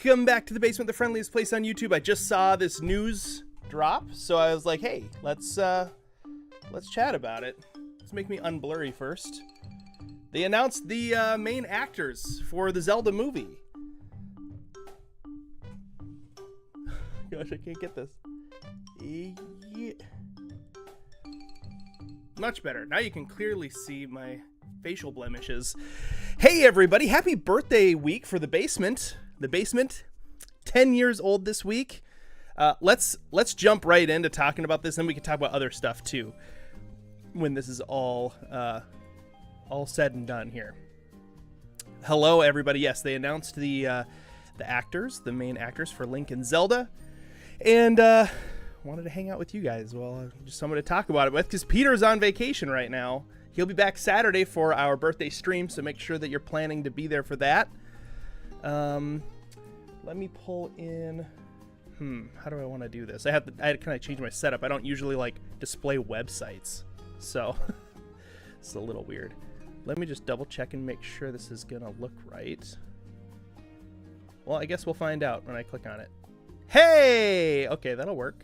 Welcome back to the basement, the friendliest place on YouTube. I just saw this news drop, so I was like, hey, let's chat about it. Let's make me unblurry first. They announced the main actors for the Zelda movie. Gosh, I can't get this. Yeah. Much better. Now you can clearly see my facial blemishes. Hey everybody, happy birthday week for the basement. The basement, 10 years old this week. Let's jump right into talking about this, and we can talk about other stuff too when this is all said and done here. Hello everybody. Yes, they announced the actors, the main actors for Link and Zelda, and wanted to hang out with you guys. Well, just someone to talk about it with, because Peter's on vacation right now. He'll be back Saturday for our birthday stream, so make sure that you're planning to be there for that. Let me pull in. How do I want to do this? I had to kind of change my setup. I don't usually like display websites, so it's a little weird. Let me just double check and make sure this is gonna look right. Well, I guess we'll find out when I click on it. Hey, okay, that'll work.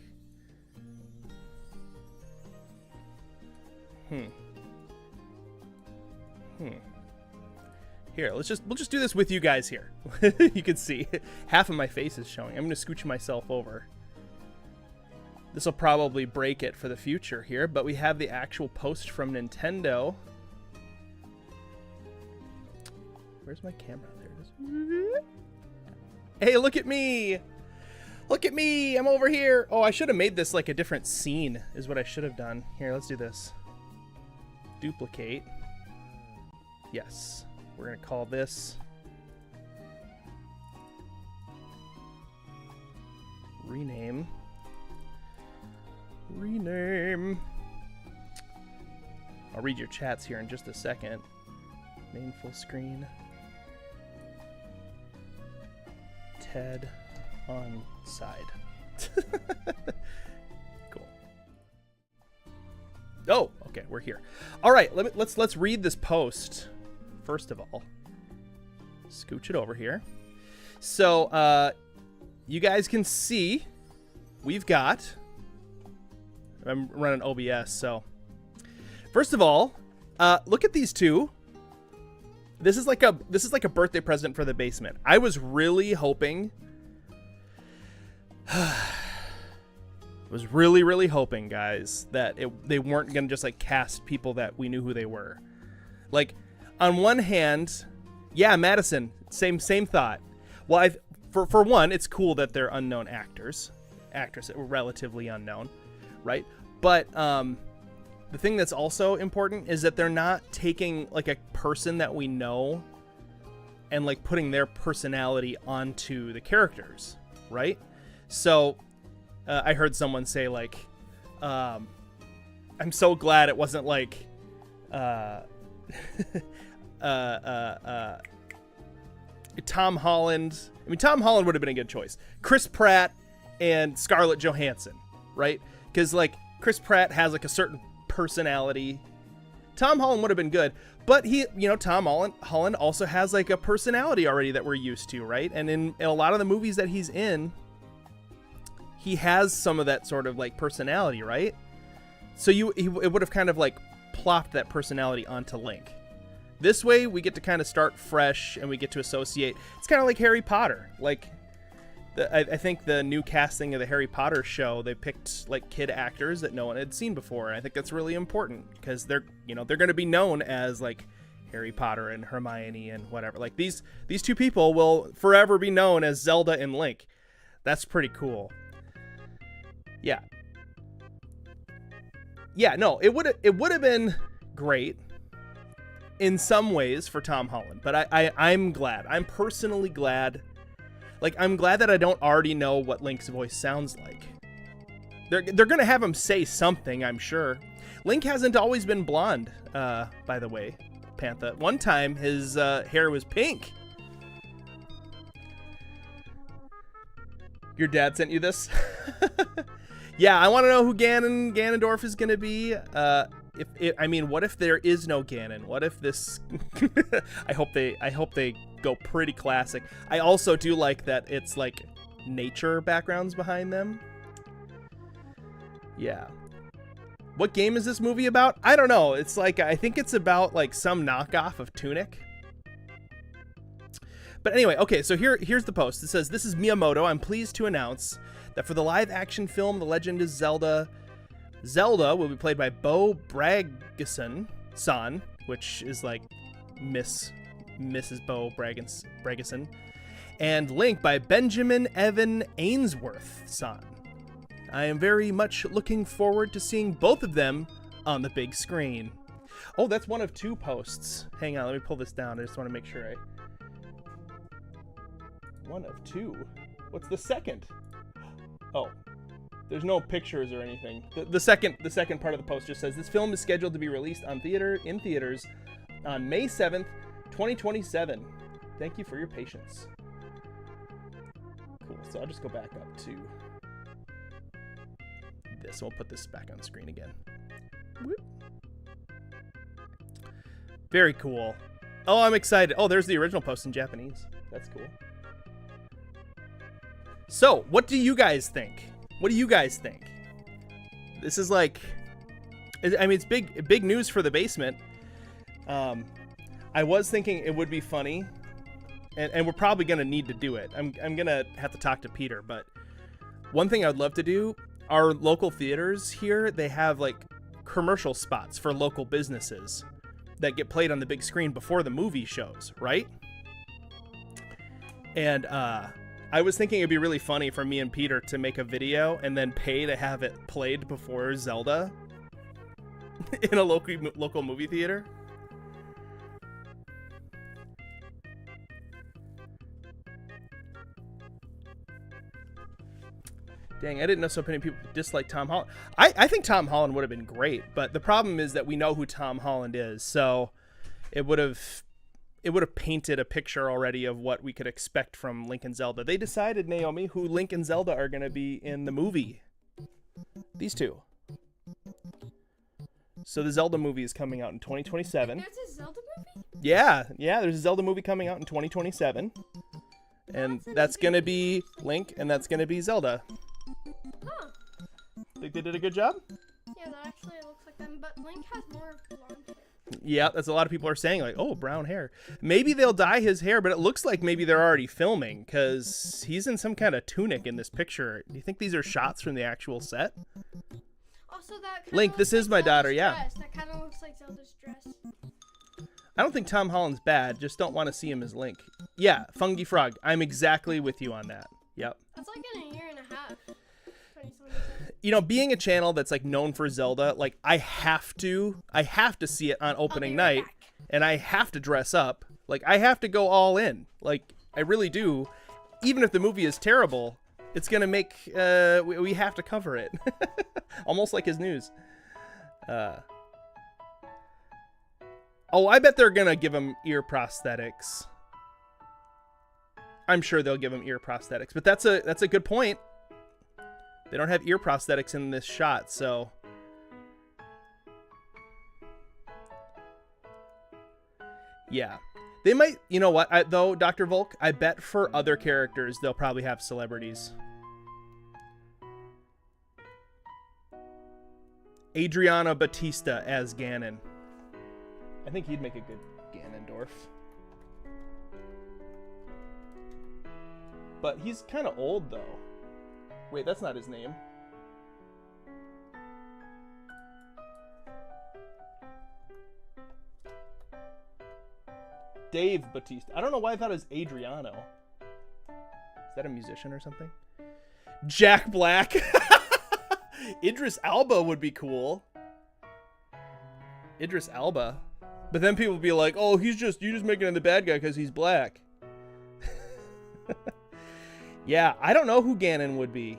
Here, we'll just do this with you guys here. You can see half of my face is showing. I'm gonna scooch myself over. This will probably break it for the future here, but we have the actual post from Nintendo. Where's my camera? There it is. Hey, look at me! Look at me! I'm over here! Oh, I should have made this like a different scene, is what I should have done. Here, let's do this. Duplicate. Yes. We're going to call this rename. I'll read your chats here in just a second. Main full screen. Ted on side. Cool. Oh, okay, we're here. All right, let's read this post. First of all, scooch it over here. So you guys can see we've got, I'm running OBS, so first of all, look at these two. This is like a birthday present for the basement. I was really hoping really hoping, guys, that they weren't gonna just like cast people that we knew who they were. Like, on one hand, yeah, Madison, same thought. Well, for one, it's cool that they're unknown actors that were relatively unknown, right? But the thing that's also important is that they're not taking like a person that we know and like putting their personality onto the characters, right? So I heard someone say like, I'm so glad it wasn't like Tom Holland. I mean, Tom Holland would have been a good choice. Chris Pratt and Scarlett Johansson, right? Because like Chris Pratt has like a certain personality. Tom Holland would have been good, but Tom Holland also has like a personality already that we're used to, right? And in a lot of the movies that he's in, he has some of that sort of like personality, right? So it would have kind of like plopped that personality onto Link. This way, we get to kind of start fresh, and we get to associate. It's kind of like Harry Potter. Like, I think the new casting of the Harry Potter show, they picked like kid actors that no one had seen before. And I think that's really important because they're going to be known as like Harry Potter and Hermione and whatever. Like these two people will forever be known as Zelda and Link. That's pretty cool. Yeah. Yeah. No, it would have been great in some ways for Tom Holland, but I'm glad. I'm personally glad. Like, I'm glad that I don't already know what Link's voice sounds like. They're gonna have him say something, I'm sure. Link hasn't always been blonde, by the way, Pantha. One time his hair was pink. Your dad sent you this? Yeah, I want to know who Ganondorf is gonna be. I mean, what if there is no Ganon? What if this? I hope they go pretty classic. I also do like that it's like nature backgrounds behind them. Yeah. What game is this movie about? I don't know. It's like, I think it's about like some knockoff of Tunic. But anyway, okay, so here's the post. It says, "This is Miyamoto. I'm pleased to announce that for the live-action film The Legend is Zelda, Zelda will be played by Bo Bragison, which is like Mrs. Bo Bragison, and Link by Benjamin Evan Ainsworth-san. I am very much looking forward to seeing both of them on the big screen." Oh, that's one of 2 posts. Hang on, let me pull this down. I just want to make sure One of 2? What's the second? Oh, there's no pictures or anything. The second part of the post just says, "This film is scheduled to be released in theaters on May 7th, 2027. Thank you for your patience." Cool. So I'll just go back up to this. We'll put this back on screen again. Whoop. Very cool. Oh, I'm excited. Oh, there's the original post in Japanese. That's cool. So, what do you guys think? What do you guys think? This is like, I mean, it's big news for the basement. I was thinking it would be funny, and we're probably gonna need to do it. I'm gonna have to talk to Peter, but one thing I'd love to do, our local theaters here, they have like commercial spots for local businesses that get played on the big screen before the movie shows, right? And I was thinking it'd be really funny for me and Peter to make a video and then pay to have it played before Zelda in a local movie theater. Dang, I didn't know so many people dislike Tom Holland. I think Tom Holland would have been great, but the problem is that we know who Tom Holland is, so it would have painted a picture already of what we could expect from Link and Zelda. They decided, Naomi, who Link and Zelda are going to be in the movie. These 2. So the Zelda movie is coming out in 2027. There's a Zelda movie? Yeah, there's a Zelda movie coming out in 2027. And that's going to be Link, and that's going to be Zelda. Huh. Think they did a good job? Yeah, that actually looks like them, but Link has more blonde hair. Yeah, that's a lot of people are saying, like, oh, brown hair. Maybe they'll dye his hair, but it looks like maybe they're already filming, because he's in some kind of tunic in this picture. Do you think these are shots from the actual set? Also, that Link, this is my daughter, yeah. Dress. That kind of looks like Zelda's dress. I don't think Tom Holland's bad, just don't want to see him as Link. Yeah, Fungi Frog, I'm exactly with you on that. Yep. That's like in a year and a half. You know, being a channel that's like known for Zelda, like I have to see it on opening night, and I have to dress up. Like I have to go all in. Like I really do. Even if the movie is terrible, it's gonna make we have to cover it. Almost like his news. Oh, I bet they're gonna give him ear prosthetics. I'm sure they'll give him ear prosthetics, but that's a good point. They don't have ear prosthetics in this shot, so. Yeah. They might, you know what, though, Dr. Volk, I bet for other characters, they'll probably have celebrities. Adriana Batista as Ganon. I think he'd make a good Ganondorf. But he's kind of old, though. Wait, that's not his name. Dave Bautista. I don't know why I thought it was Adriano. Is that a musician or something? Jack Black. Idris Elba would be cool. Idris Elba. But then people would be like, oh, you're just making him the bad guy because he's black. Yeah, I don't know who Ganon would be.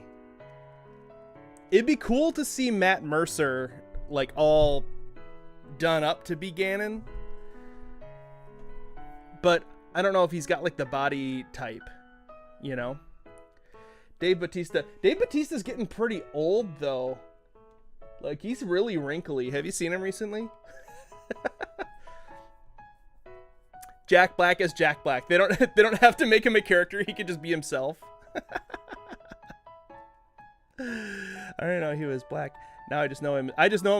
It'd be cool to see Matt Mercer, like, all done up to be Ganon. But I don't know if he's got, like, the body type, you know? Dave Bautista. Dave Bautista's getting pretty old though. Like he's really wrinkly. Have you seen him recently? Jack Black as Jack Black. They don't have to make him a character. He could just be himself. I didn't know he was black. Now I just know him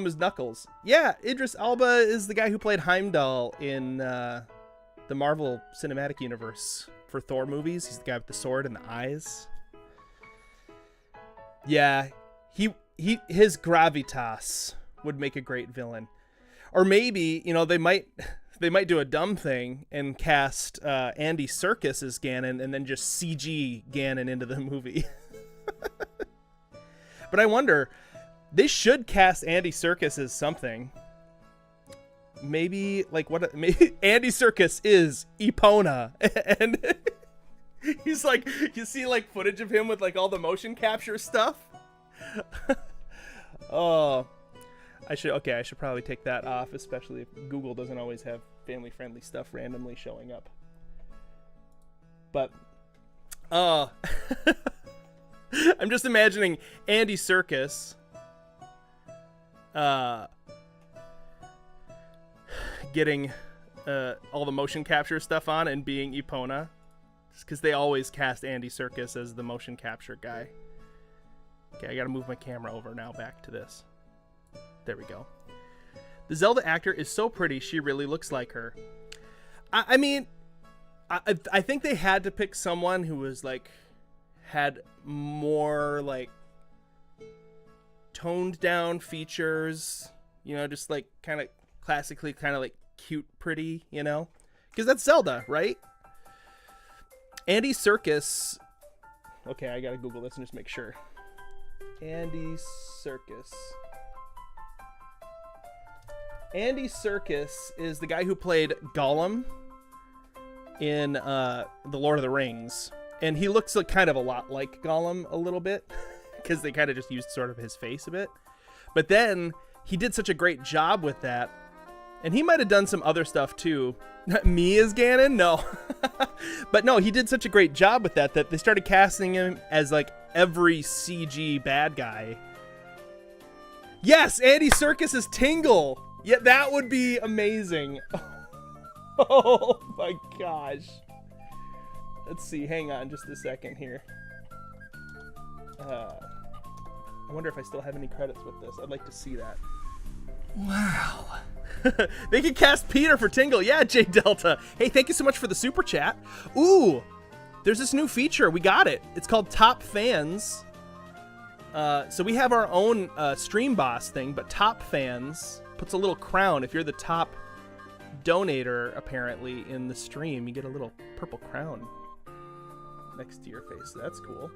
as Knuckles. Yeah, Idris Elba is the guy who played Heimdall in the Marvel Cinematic Universe for Thor movies. He's the guy with the sword and the eyes. Yeah, his gravitas would make a great villain. Or maybe, you know, they might do a dumb thing and cast Andy Serkis as Ganon and then just CG Ganon into the movie. But I wonder, they should cast Andy Serkis as something. Maybe maybe Andy Serkis is Epona, and he's like, you see like footage of him with like all the motion capture stuff. Oh, I should probably take that off, especially if Google doesn't always have family-friendly stuff randomly showing up. But, I'm just imagining Andy Serkis, getting all the motion capture stuff on and being Epona, just because they always cast Andy Serkis as the motion capture guy. Okay, I gotta move my camera over now back to this. There we go. The Zelda actor is so pretty, she really looks like her. I mean, I think they had to pick someone who was like, had more like toned down features, you know, just like kind of classically kind of like cute pretty, you know, because that's Zelda, right? Andy Serkis. Okay, I gotta Google this and just make sure. Andy Serkis. Andy Serkis is the guy who played Gollum in The Lord of the Rings. And he looks like kind of a lot like Gollum a little bit, because they kind of just used sort of his face a bit. But then he did such a great job with that. And he might have done some other stuff too. Me as Ganon? No. But no, he did such a great job with that they started casting him as like every CG bad guy. Yes, Andy Serkis is Tingle. Yeah, that would be amazing. Oh my gosh. Let's see, hang on just a second here. I wonder if I still have any credits with this. I'd like to see that. Wow. They could cast Peter for Tingle. Yeah, J Delta. Hey, thank you so much for the super chat. Ooh, there's this new feature. We got it. It's called Top Fans. So we have our own stream boss thing, but Top Fans puts a little crown. If you're the top donator, apparently, in the stream, you get a little purple crown next to your face. That's cool.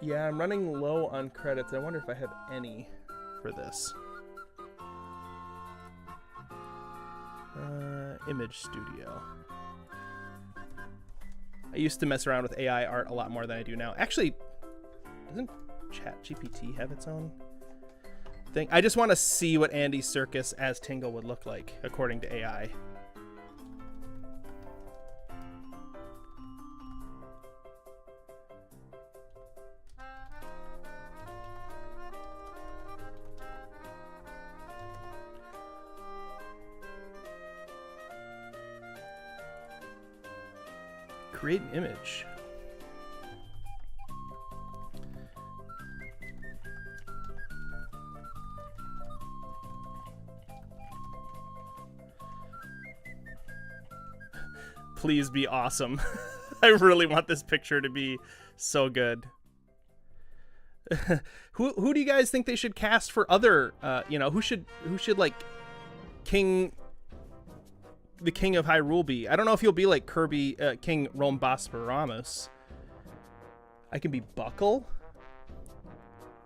Yeah, I'm running low on credits. I wonder if I have any for this. Image Studio. I used to mess around with AI art a lot more than I do now. Actually, doesn't ChatGPT have its own thing? I just want to see what Andy Serkis as Tingle would look like, according to AI. Create an image. Please be awesome. I really want this picture to be so good. Who do you guys think they should cast for other you know, who should like the King of Hyrule be? I don't know if he'll be like Kirby, King Rhombosperamos. I can be Buckle.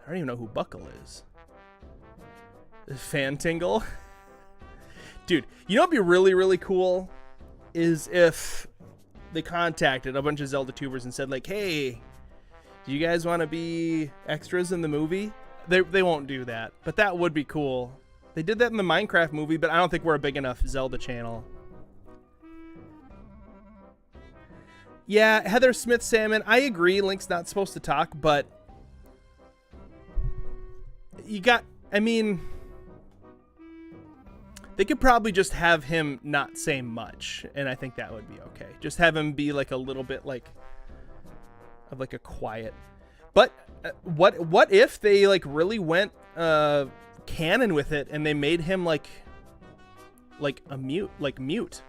I don't even know who Buckle is. Fan Tingle. Dude, you know what'd be really, really cool is if they contacted a bunch of Zelda tubers and said like, hey, do you guys want to be extras in the movie? They won't do that, but that would be cool. They did that in the Minecraft movie, but I don't think we're a big enough Zelda channel. Yeah, Heather Smith Salmon. I agree. Link's not supposed to talk, but I mean, they could probably just have him not say much, and I think that would be okay. Just have him be like a little bit like of like a quiet. But what if they like really went canon with it and they made him like a mute?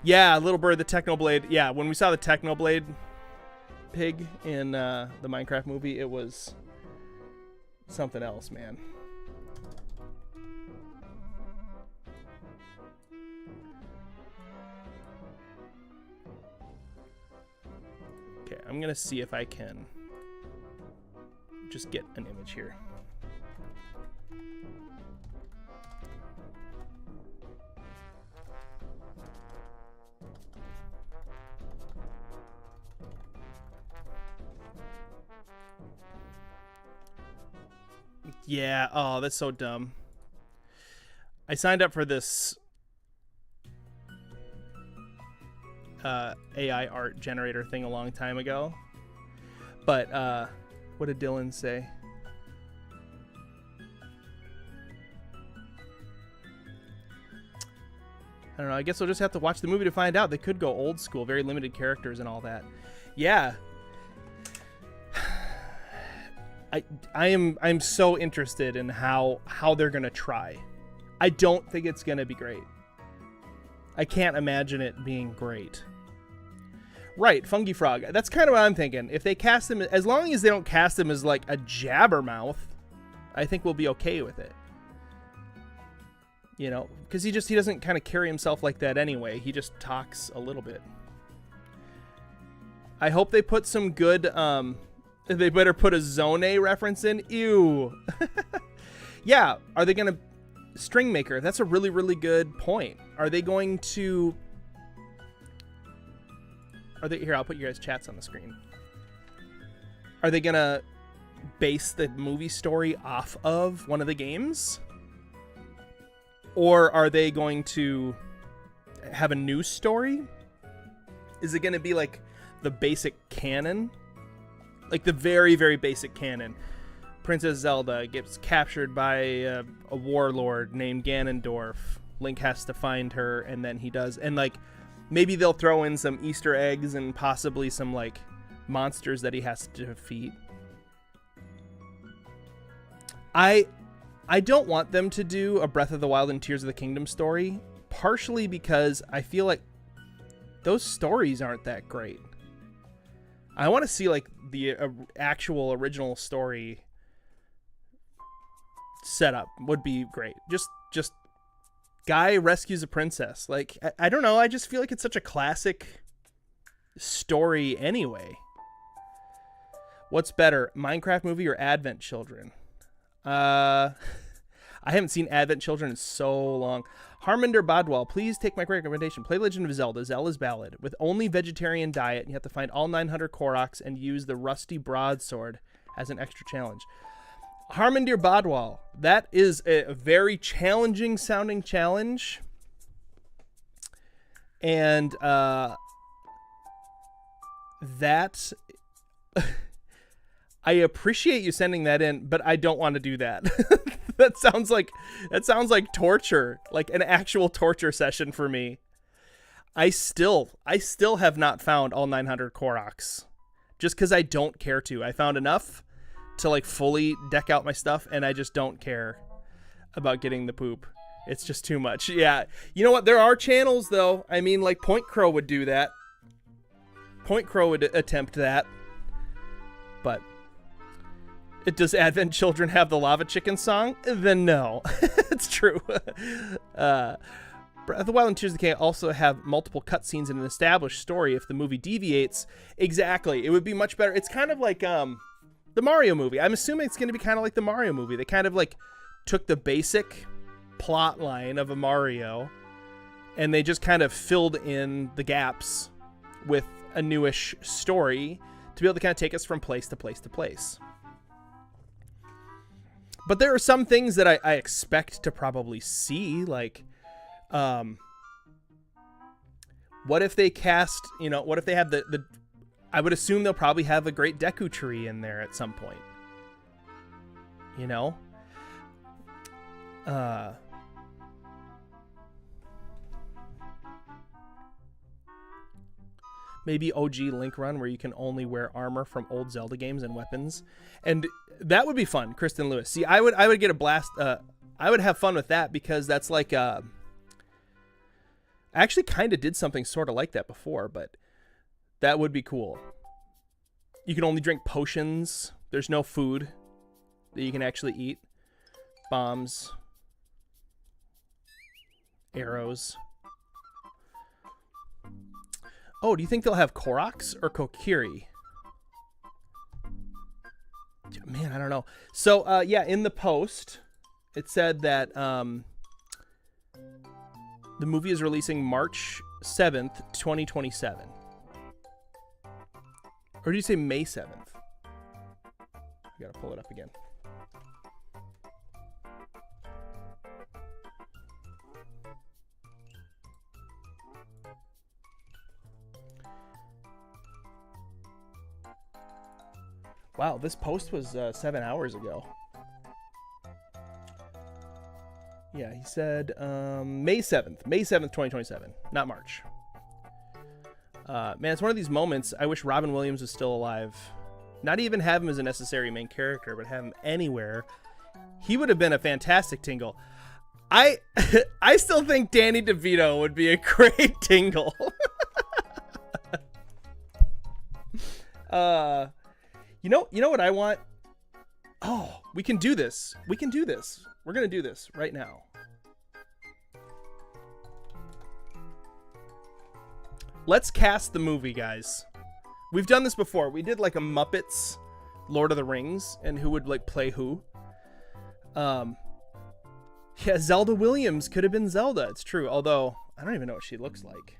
Yeah, Little Bird, the Technoblade. Yeah, when we saw the Technoblade pig in the Minecraft movie, it was something else, man. Okay, I'm gonna see if I can just get an image here. Yeah, oh, that's so dumb. I signed up for this AI art generator thing a long time ago. But what did Dylan say? I don't know. I guess we'll just have to watch the movie to find out. They could go old school, very limited characters and all that. Yeah. I'm so interested in how they're gonna try. I don't think it's gonna be great. I can't imagine it being great. Right, Fungi Frog. That's kind of what I'm thinking. If they cast him, as long as they don't cast him as like a jabbermouth, I think we'll be okay with it. You know, because he doesn't kind of carry himself like that anyway. He just talks a little bit. I hope they put some good. They better put a Zone reference in. Ew. Yeah. Are they gonna String Maker? That's a really, really good point. Are they going to? Are they here? I'll put your guys' chats on the screen. Are they gonna base the movie story off of one of the games? Or are they going to have a new story? Is it going to be like the basic canon? Like the very, very basic canon. Princess Zelda gets captured by a warlord named Ganondorf. Link has to find her, and then he does. And like, maybe they'll throw in some Easter eggs and possibly some like monsters that he has to defeat. I don't want them to do a Breath of the Wild and Tears of the Kingdom story, partially because I feel like those stories aren't that great. I want to see like the actual original story setup would be great. Just guy rescues a princess. Like, I don't know. I just feel like it's such a classic story anyway. What's better, Minecraft movie or Advent Children? I haven't seen Advent Children in so long. Harminder Badwal, please take my recommendation. Play Legend of Zelda, Zelda's Ballad, with only vegetarian diet. And you have to find all 900 Koroks and use the rusty broadsword as an extra challenge. Harminder Badwal, that is a very challenging sounding challenge. And that... I appreciate you sending that in, but I don't want to do that. That sounds like torture, like an actual torture session for me. I still have not found all 900 Koroks, just because I don't care to. I found enough to like fully deck out my stuff, and I just don't care about getting the poop. It's just too much. Yeah, you know what? There are channels though. I mean, like Point Crow would do that. Point Crow would attempt that, but. Does Advent Children have the Lava Chicken song? Then no. It's true. Breath of the Wild and Tears of the Kingdom also have multiple cutscenes in an established story if the movie deviates. Exactly. It would be much better. It's kind of like the Mario movie. I'm assuming it's going to be kind of like the Mario movie. They kind of like took the basic plot line of a Mario and they just kind of filled in the gaps with a newish story to be able to kind of take us from place to place to place. But there are some things that I expect to probably see, like What if they cast, you know, what if they have the I would assume they'll probably have a great Deku tree in there at some point. You know? Maybe OG Link Run where you can only wear armor from old Zelda games and weapons. And that would be fun, Kristen Lewis. See, I would get a blast. I would have fun with that because that's like I actually kind of did something sort of like that before, but that would be cool. You can only drink potions. There's no food that you can actually eat. Bombs. Arrows. Oh, do you think they'll have Koroks or Kokiri? Man, I don't know. So, yeah, in the post, it said that the movie is releasing March 7th, 2027. Or did you say May 7th? I gotta pull it up again. Wow, this post was 7 hours ago. Yeah, he said May 7th. May 7th, 2027. Not March. Man, it's one of these moments. I wish Robin Williams was still alive. Not even have him as a necessary main character, but have him anywhere. He would have been a fantastic Tingle. I still think Danny DeVito would be a great Tingle. You know what I want? Oh, we can do this. We can do this. We're going to do this right now. Let's cast the movie, guys. We've done this before. We did like a Muppets Lord of the Rings and who would like play who. Yeah, Zelda Williams could have been Zelda. It's true. Although, I don't even know what she looks like.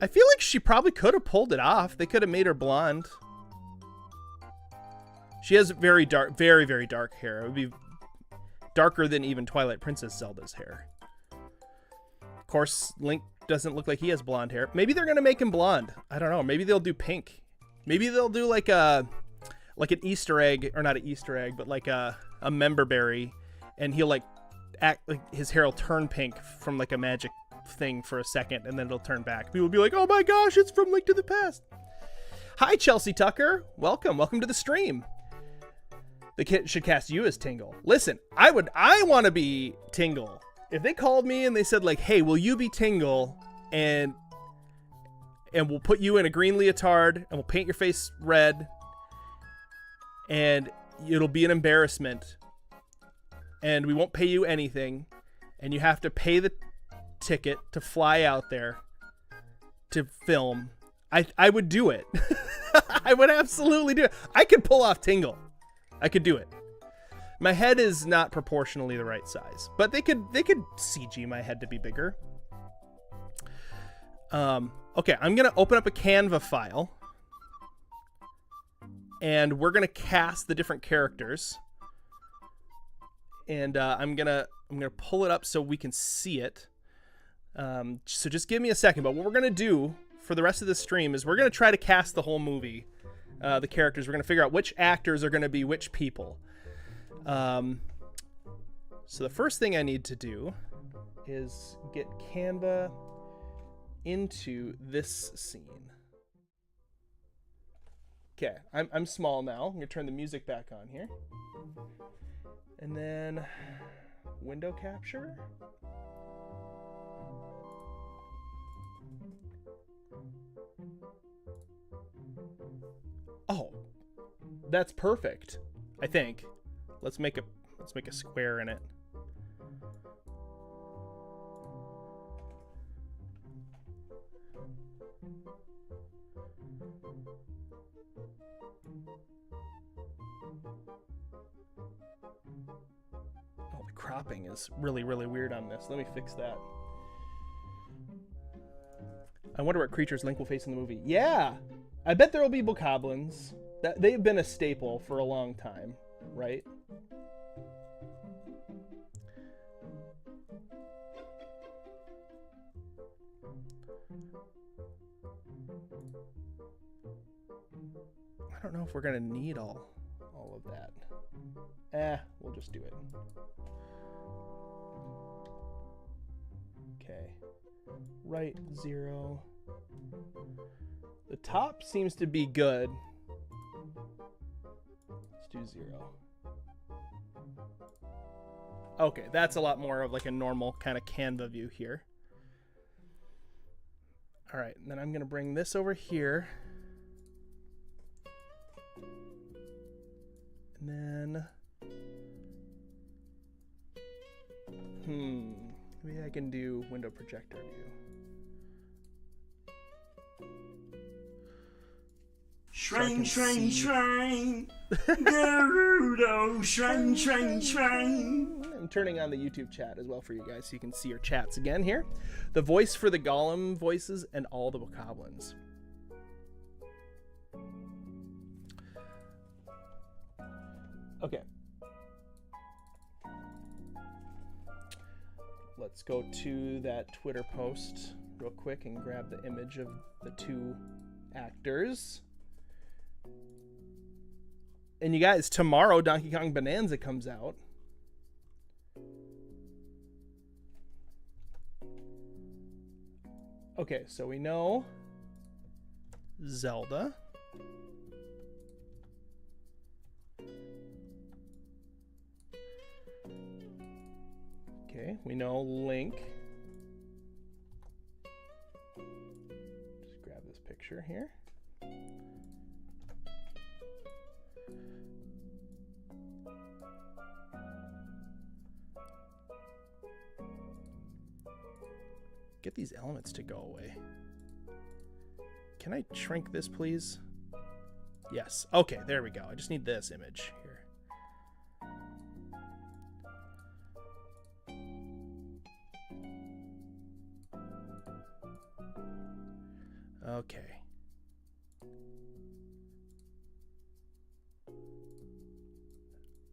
I feel like she probably could have pulled it off. They could have made her blonde. She has very dark, very, very dark hair. It would be darker than even Twilight Princess Zelda's hair. Of course, Link doesn't look like he has blonde hair. Maybe they're going to make him blonde. I don't know. Maybe they'll do pink. Maybe they'll do like an Easter egg, or not an Easter egg, but like a member berry. And he'll like act like his hair will turn pink from like a magic thing for a second, and then it'll turn back. People will be like, oh my gosh, it's from Link to the Past. Hi, Chelsea Tucker. Welcome to the stream. The kid should cast you as Tingle. Listen, I want to be Tingle. If they called me and they said like, hey, will you be Tingle, and we'll put you in a green leotard and we'll paint your face red and it'll be an embarrassment and we won't pay you anything and you have to pay the ticket to fly out there to film, I would do it. I would absolutely do it. I could pull off Tingle. I could do it. My head is not proportionally the right size, but they could CG my head to be bigger. Okay, I'm gonna open up a Canva file and we're gonna cast the different characters. And I'm gonna pull it up so we can see it. So just give me a second. But what we're gonna do for the rest of this stream is we're gonna try to cast the whole movie, the characters. We're gonna figure out which actors are gonna be which people. So the first thing I need to do is get Canva into this scene. Okay, I'm small now. I'm gonna turn the music back on here. And then window capture. Oh, that's perfect. I think. Let's make a square in it. Oh, the cropping is really, really weird on this. Let me fix that. I wonder what creatures Link will face in the movie. Yeah, I bet there will be bokoblins. They've been a staple for a long time. right? I don't know if we're gonna need all of that. We'll just do it. Okay. Right 0. The top seems to be good. Let's do 0. Okay, that's a lot more of like a normal kind of Canva view here. All right, and then I'm gonna bring this over here. And then, maybe I can do window projector view. Shrine, shrine, shrine. Gerudo, shrine, shrine, shrine. I'm turning on the YouTube chat as well for you guys so you can see your chats again here. The voice for the Gollum voices and all the bokoblins. Okay. Let's go to that Twitter post real quick and grab the image of the two actors. And you guys, tomorrow Donkey Kong Bonanza comes out. Okay, so we know Zelda. Okay, we know Link. Just grab this picture here. Get these elements to go away. Can I shrink this, please? Yes. Okay, there we go. I just need this image here. Okay.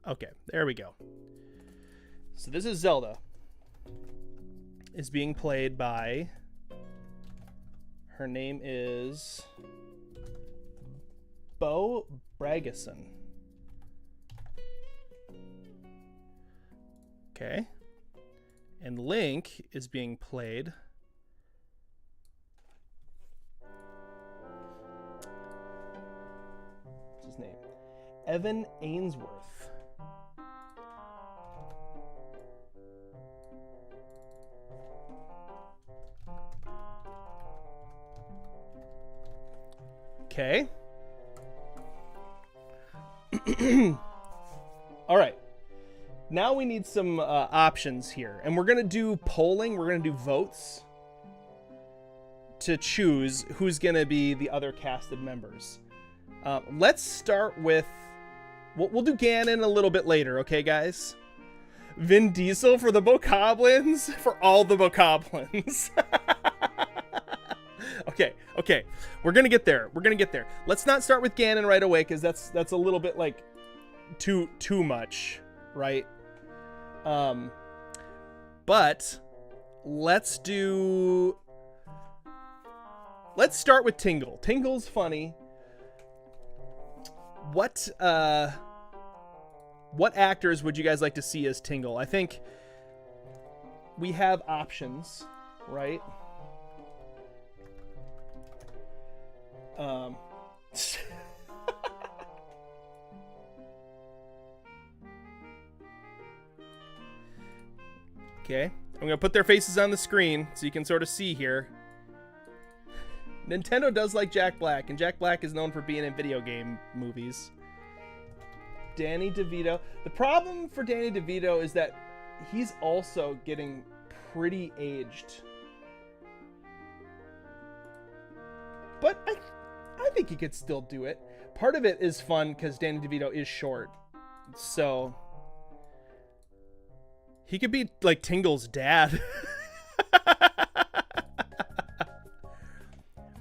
Okay, there we go. So this is Zelda. Is being played by, her name is Bo Bragason. Okay. And Link is being played what's his name? Evan Ainsworth. Okay. All right. Now we need some options here. And we're going to do polling. We're going to do votes to choose who's going to be the other casted members. Let's start with... We'll do Ganon a little bit later, okay, guys? Vin Diesel for the Bokoblins? For all the Bokoblins. Okay. We're gonna get there. Let's not start with Ganon right away, because that's a little bit like too much, right? But let's start with Tingle. Tingle's funny. What actors would you guys like to see as Tingle? I think we have options, right? Okay, I'm gonna put their faces on the screen so you can sort of see here. Nintendo does like Jack Black, and Jack Black is known for being in video game movies. Danny DeVito. The problem for Danny DeVito is that he's also getting pretty aged. But I think he could still do it. Part of it is fun because Danny DeVito is short. So he could be like Tingle's dad.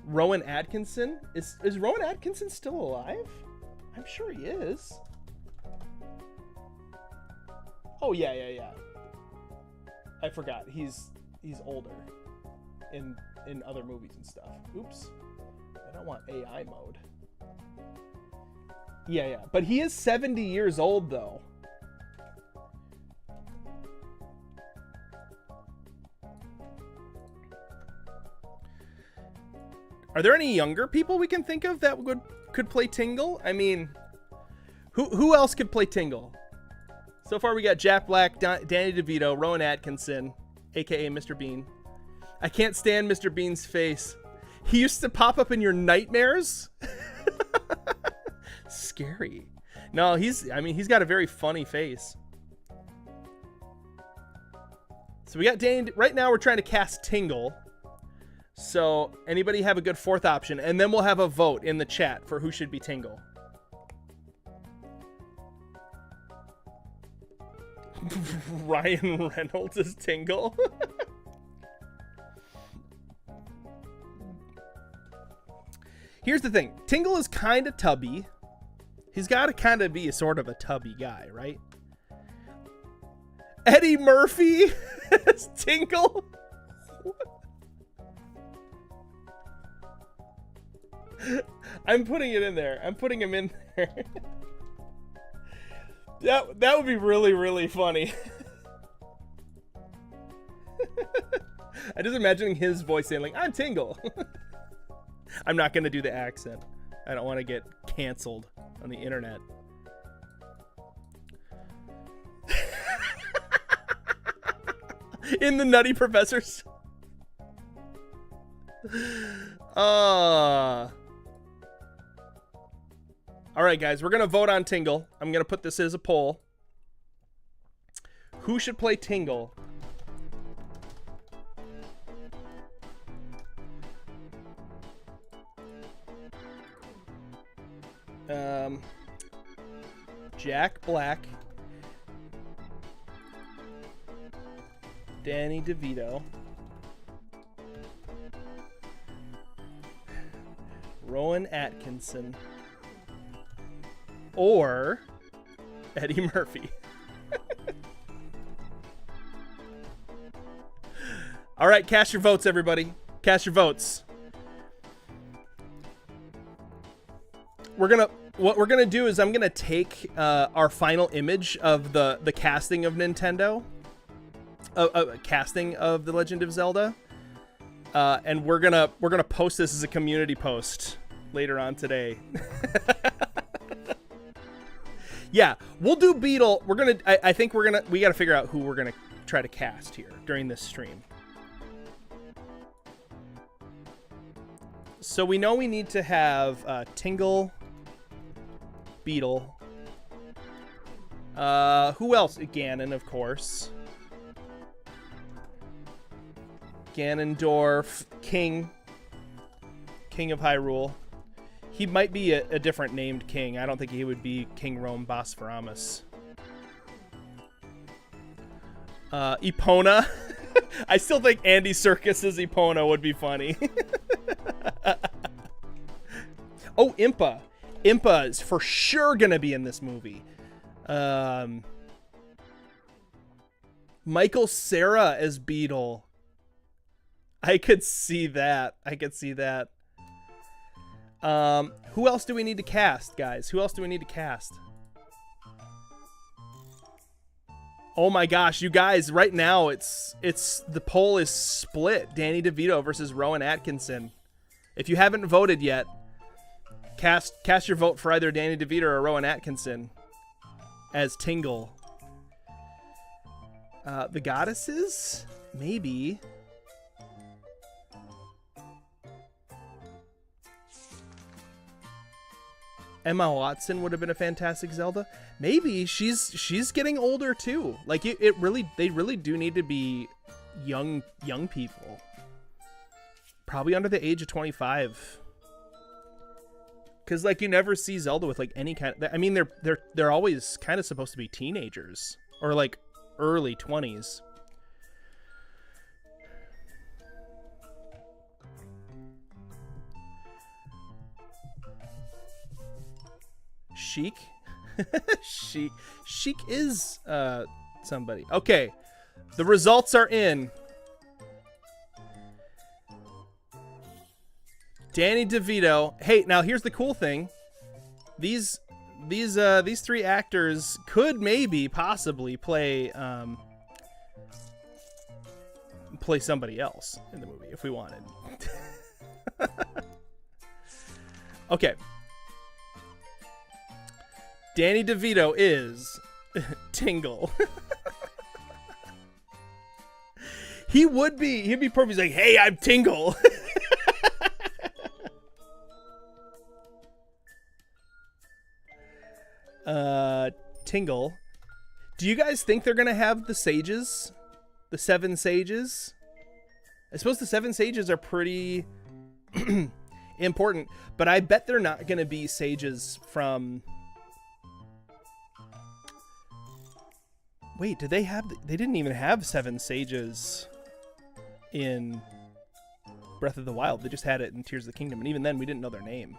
Rowan Atkinson? Is Rowan Atkinson still alive? I'm sure he is. Oh yeah. I forgot. He's older in other movies and stuff. Oops. I don't want AI mode. Yeah. But he is 70 years old though. Are there any younger people we can think of that could play Tingle? I mean, who else could play Tingle? So far we got Jack Black, Danny DeVito, Rowan Atkinson, aka Mr. Bean. I can't stand Mr. Bean's face. He used to pop up in your nightmares? Scary. No, he's got a very funny face. So we got Danny. Right now we're trying to cast Tingle. So anybody have a good fourth option? And then we'll have a vote in the chat for who should be Tingle. Ryan Reynolds is Tingle. Here's the thing. Tingle is kind of tubby. He's got to kind of be a sort of a tubby guy, right? Eddie Murphy is Tingle. I'm putting it in there. I'm putting him in there. That would be really, really funny. I just imagining his voice saying like, "I'm Tingle." I'm not gonna do the accent. I don't want to get canceled on the internet. In the Nutty Professors. All right, guys, we're going to vote on Tingle. I'm going to put this as a poll. Who should play Tingle? Jack Black. Danny DeVito. Rowan Atkinson. Or Eddie Murphy. All right, cast your votes, everybody. Cast your votes. What we're gonna do is I'm gonna take our final image of the casting of Nintendo, casting of The Legend of Zelda, and we're gonna post this as a community post later on today. Yeah, we'll do Beetle. I think we got to figure out who we're gonna try to cast here during this stream. So we know we need to have Tingle, Beetle. Who else? Ganon, of course. Ganondorf, King of Hyrule. He might be a different named king. I don't think he would be King Rome Bosphorus. Epona. I still think Andy Serkis's Epona would be funny. Oh, Impa. Impa is for sure gonna be in this movie. Michael Cera as Beetle. I could see that. Who else do we need to cast, guys? Who else do we need to cast? Oh my gosh, you guys, right now it's the poll is split. Danny DeVito versus Rowan Atkinson. If you haven't voted yet, cast your vote for either Danny DeVito or Rowan Atkinson as Tingle. The Goddesses? Maybe. Emma Watson would have been a fantastic Zelda. Maybe she's getting older too. Like they really do need to be young people. Probably under the age of 25. Cause like you never see Zelda with like any kind of, I mean they're always kind of supposed to be teenagers or like early 20s. Sheik? Sheik is somebody. Okay, the results are in. Danny DeVito. Hey, now here's the cool thing. These three actors could maybe possibly play somebody else in the movie if we wanted. Okay. Danny DeVito is Tingle. He'd be perfect. He's like, hey, I'm Tingle. Tingle. Do you guys think they're gonna have the sages? The 7 sages? I suppose the 7 sages are pretty important, but I bet they're not gonna be sages from... Wait, did they have... They didn't even have 7 sages in Breath of the Wild. They just had it in Tears of the Kingdom, and even then we didn't know their name.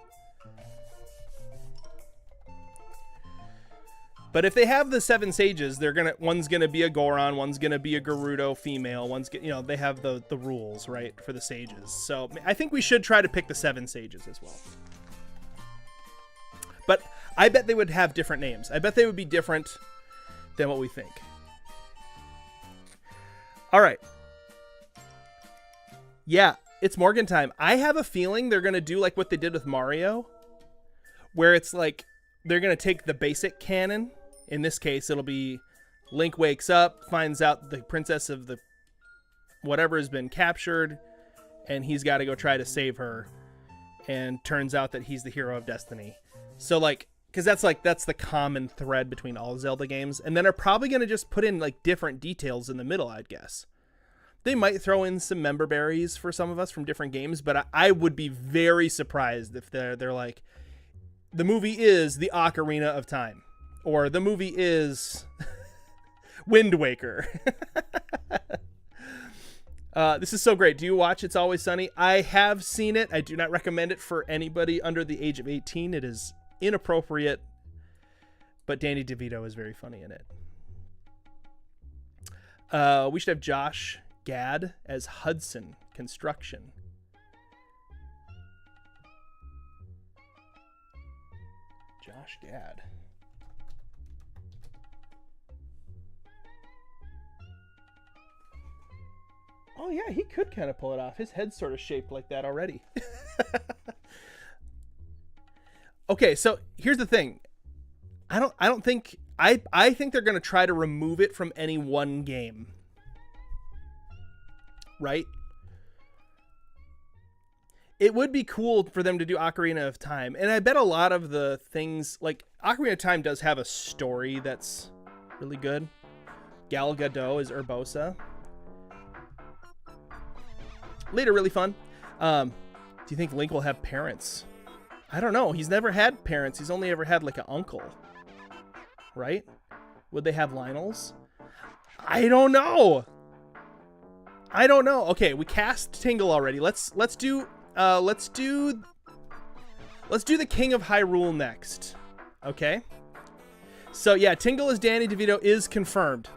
But if they have the 7 sages, one's gonna be a Goron, one's gonna be a Gerudo female, they have the rules, right, for the sages. So I think we should try to pick the 7 sages as well. But I bet they would have different names. I bet they would be different than what we think. All right. Yeah, it's Morgan time. I have a feeling they're gonna do like what they did with Mario, where it's like they're gonna take the basic canon. In this case, it'll be Link wakes up, finds out the princess of the whatever has been captured, and he's got to go try to save her. And turns out that he's the hero of destiny. So like, because that's the common thread between all Zelda games. And then they're probably going to just put in like different details in the middle, I'd guess. They might throw in some member berries for some of us from different games, but I would be very surprised if they're like, the movie is the Ocarina of Time. Or the movie is Wind Waker. This is so great. Do you watch It's Always Sunny? I have seen it. I do not recommend it for anybody under the age of 18. It is inappropriate. But Danny DeVito is very funny in it. We should have Josh Gad as Hudson Construction. Josh Gad. Oh yeah, he could kind of pull it off. His head's sort of shaped like that already. Okay, so here's the thing. I think they're going to try to remove it from any one game. Right? It would be cool for them to do Ocarina of Time. And I bet a lot of the things, like Ocarina of Time does have a story that's really good. Gal Gadot is Urbosa. Later, really fun. Do you think Link will have parents? I don't know. He's never had parents. He's only ever had like an uncle. Right? Would they have Lionels? I don't know. Okay, we cast Tingle already. Let's do the King of Hyrule next. Okay? So yeah, Tingle as Danny DeVito is confirmed.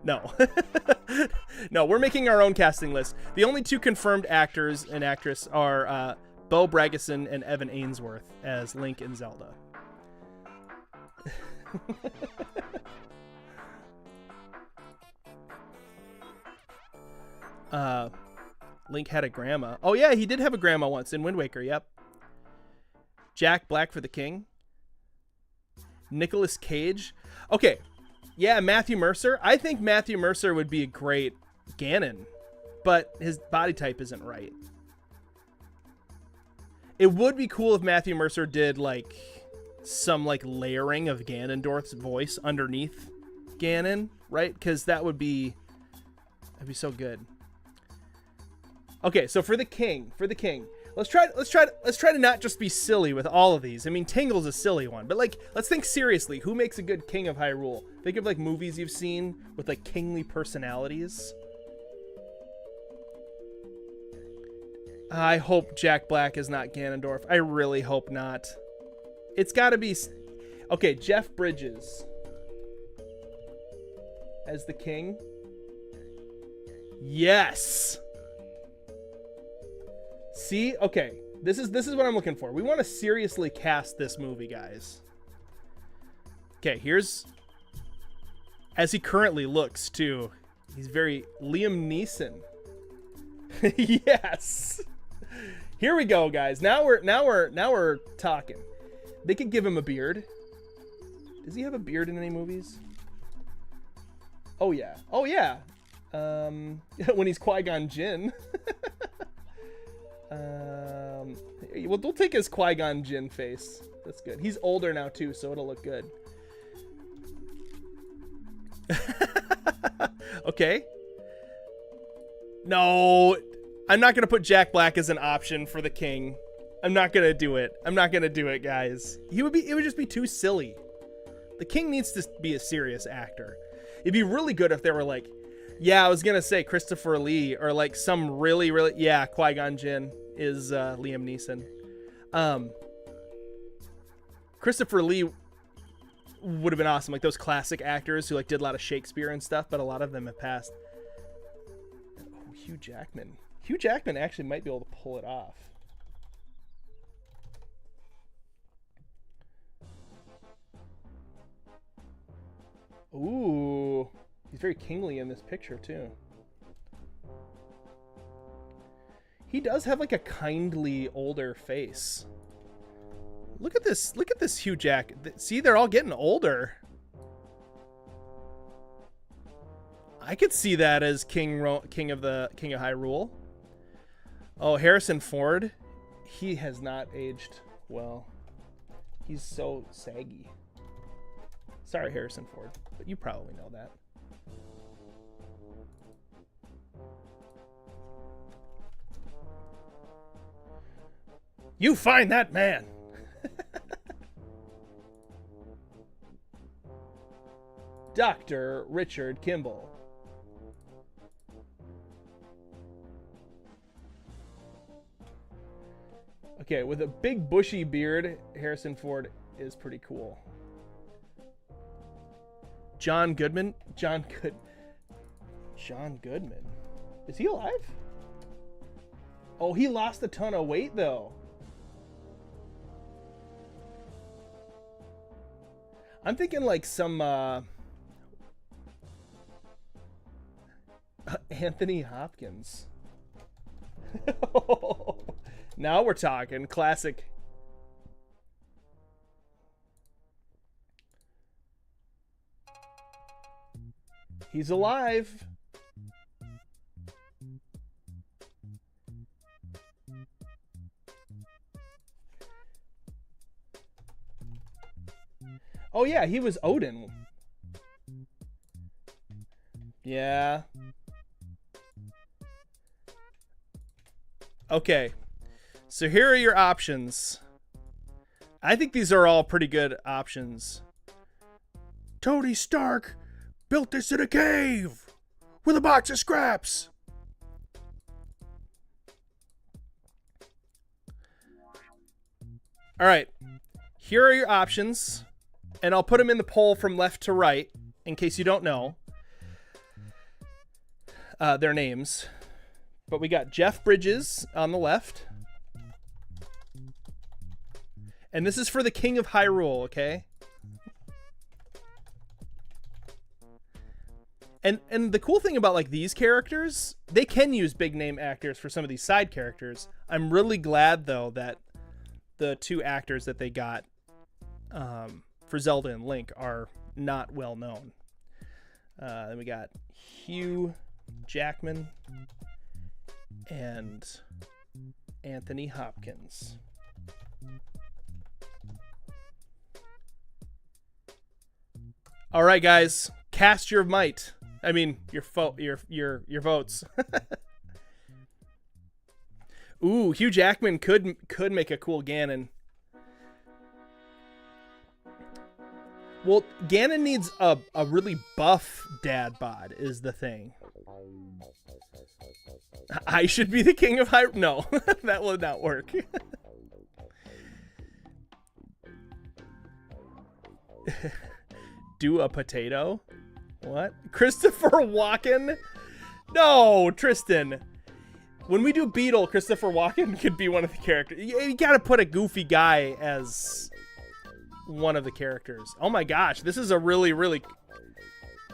No. No, we're making our own casting list. The only 2 confirmed actors and actress are Bo Bragison and Evan Ainsworth as Link and Zelda. Link had a grandma. Oh yeah, he did have a grandma once in Wind Waker, yep. Jack Black for the King. Nicolas Cage. Okay. Yeah, Matthew Mercer. I think Matthew Mercer would be a great Ganon, but his body type isn't right. It would be cool if Matthew Mercer did like some like layering of Ganondorf's voice underneath Ganon, right? Because that'd be so good. Okay, so for the king, let's try to not just be silly with all of these. I mean, Tingle's a silly one, but like, let's think seriously. Who makes a good King of Hyrule? Think of like movies you've seen with like kingly personalities. I hope Jack Black is not Ganondorf. I really hope not. It's got to be... Okay, Jeff Bridges as the king. Yes. See? Okay. This is what I'm looking for. We want to seriously cast this movie, guys. Okay, here's as he currently looks too. He's very Liam Neeson. Yes. Here we go, guys. Now we're talking. They could give him a beard. Does he have a beard in any movies? Oh yeah. Oh yeah. When he's Qui-Gon Jinn. Well, we'll take his Qui-Gon Jinn face. That's good. He's older now too, so it'll look good. Okay. No, I'm not gonna put Jack Black as an option for the king. I'm not gonna do it. I'm not gonna do it, guys. It would just be too silly. The king needs to be a serious actor. It'd be really good if they were like, yeah, I was gonna say Christopher Lee, or like some really, yeah, Qui-Gon Jinn is Liam Neeson. Christopher Lee would have been awesome, like those classic actors who like did a lot of Shakespeare and stuff, but a lot of them have passed. Oh, Hugh Jackman. Hugh Jackman actually might be able to pull it off. Ooh, he's very kingly in this picture too. He does have like a kindly older face. Look at this. Look at this Hugh Jack. See, they're all getting older. I could see that as king of Hyrule. Oh, Harrison Ford. He has not aged well. He's so saggy. Sorry, Harrison Ford, but you probably know that. You find that man. Dr. Richard Kimball. Okay, with a big bushy beard, Harrison Ford is pretty cool. John Goodman? John Goodman. Is he alive? Oh, he lost a ton of weight though. I'm thinking like some Anthony Hopkins. Now we're talking classic. He's alive. Oh yeah, he was Odin. Yeah. Okay. So here are your options. I think these are all pretty good options. Tony Stark built this in a cave with a box of scraps. All right. Here are your options. And I'll put them in the poll from left to right, in case you don't know their names. But we got Jeff Bridges on the left. And this is for the King of Hyrule, okay? And the cool thing about like these characters, they can use big name actors for some of these side characters. I'm really glad though that the two actors that they got for Zelda and Link are not well known. Then we got Hugh Jackman and Anthony Hopkins. All right, guys, cast your might. I mean, your votes. Ooh, Hugh Jackman could make a cool Ganon. Well, Ganon needs a really buff dad bod is the thing. I should be the king of Hyrule. No, that will not work. Do a potato? What? Christopher Walken? No, Tristan. When we do Beetle, Christopher Walken could be one of the characters. You gotta put a goofy guy as one of the characters. Oh my gosh, this is a really, really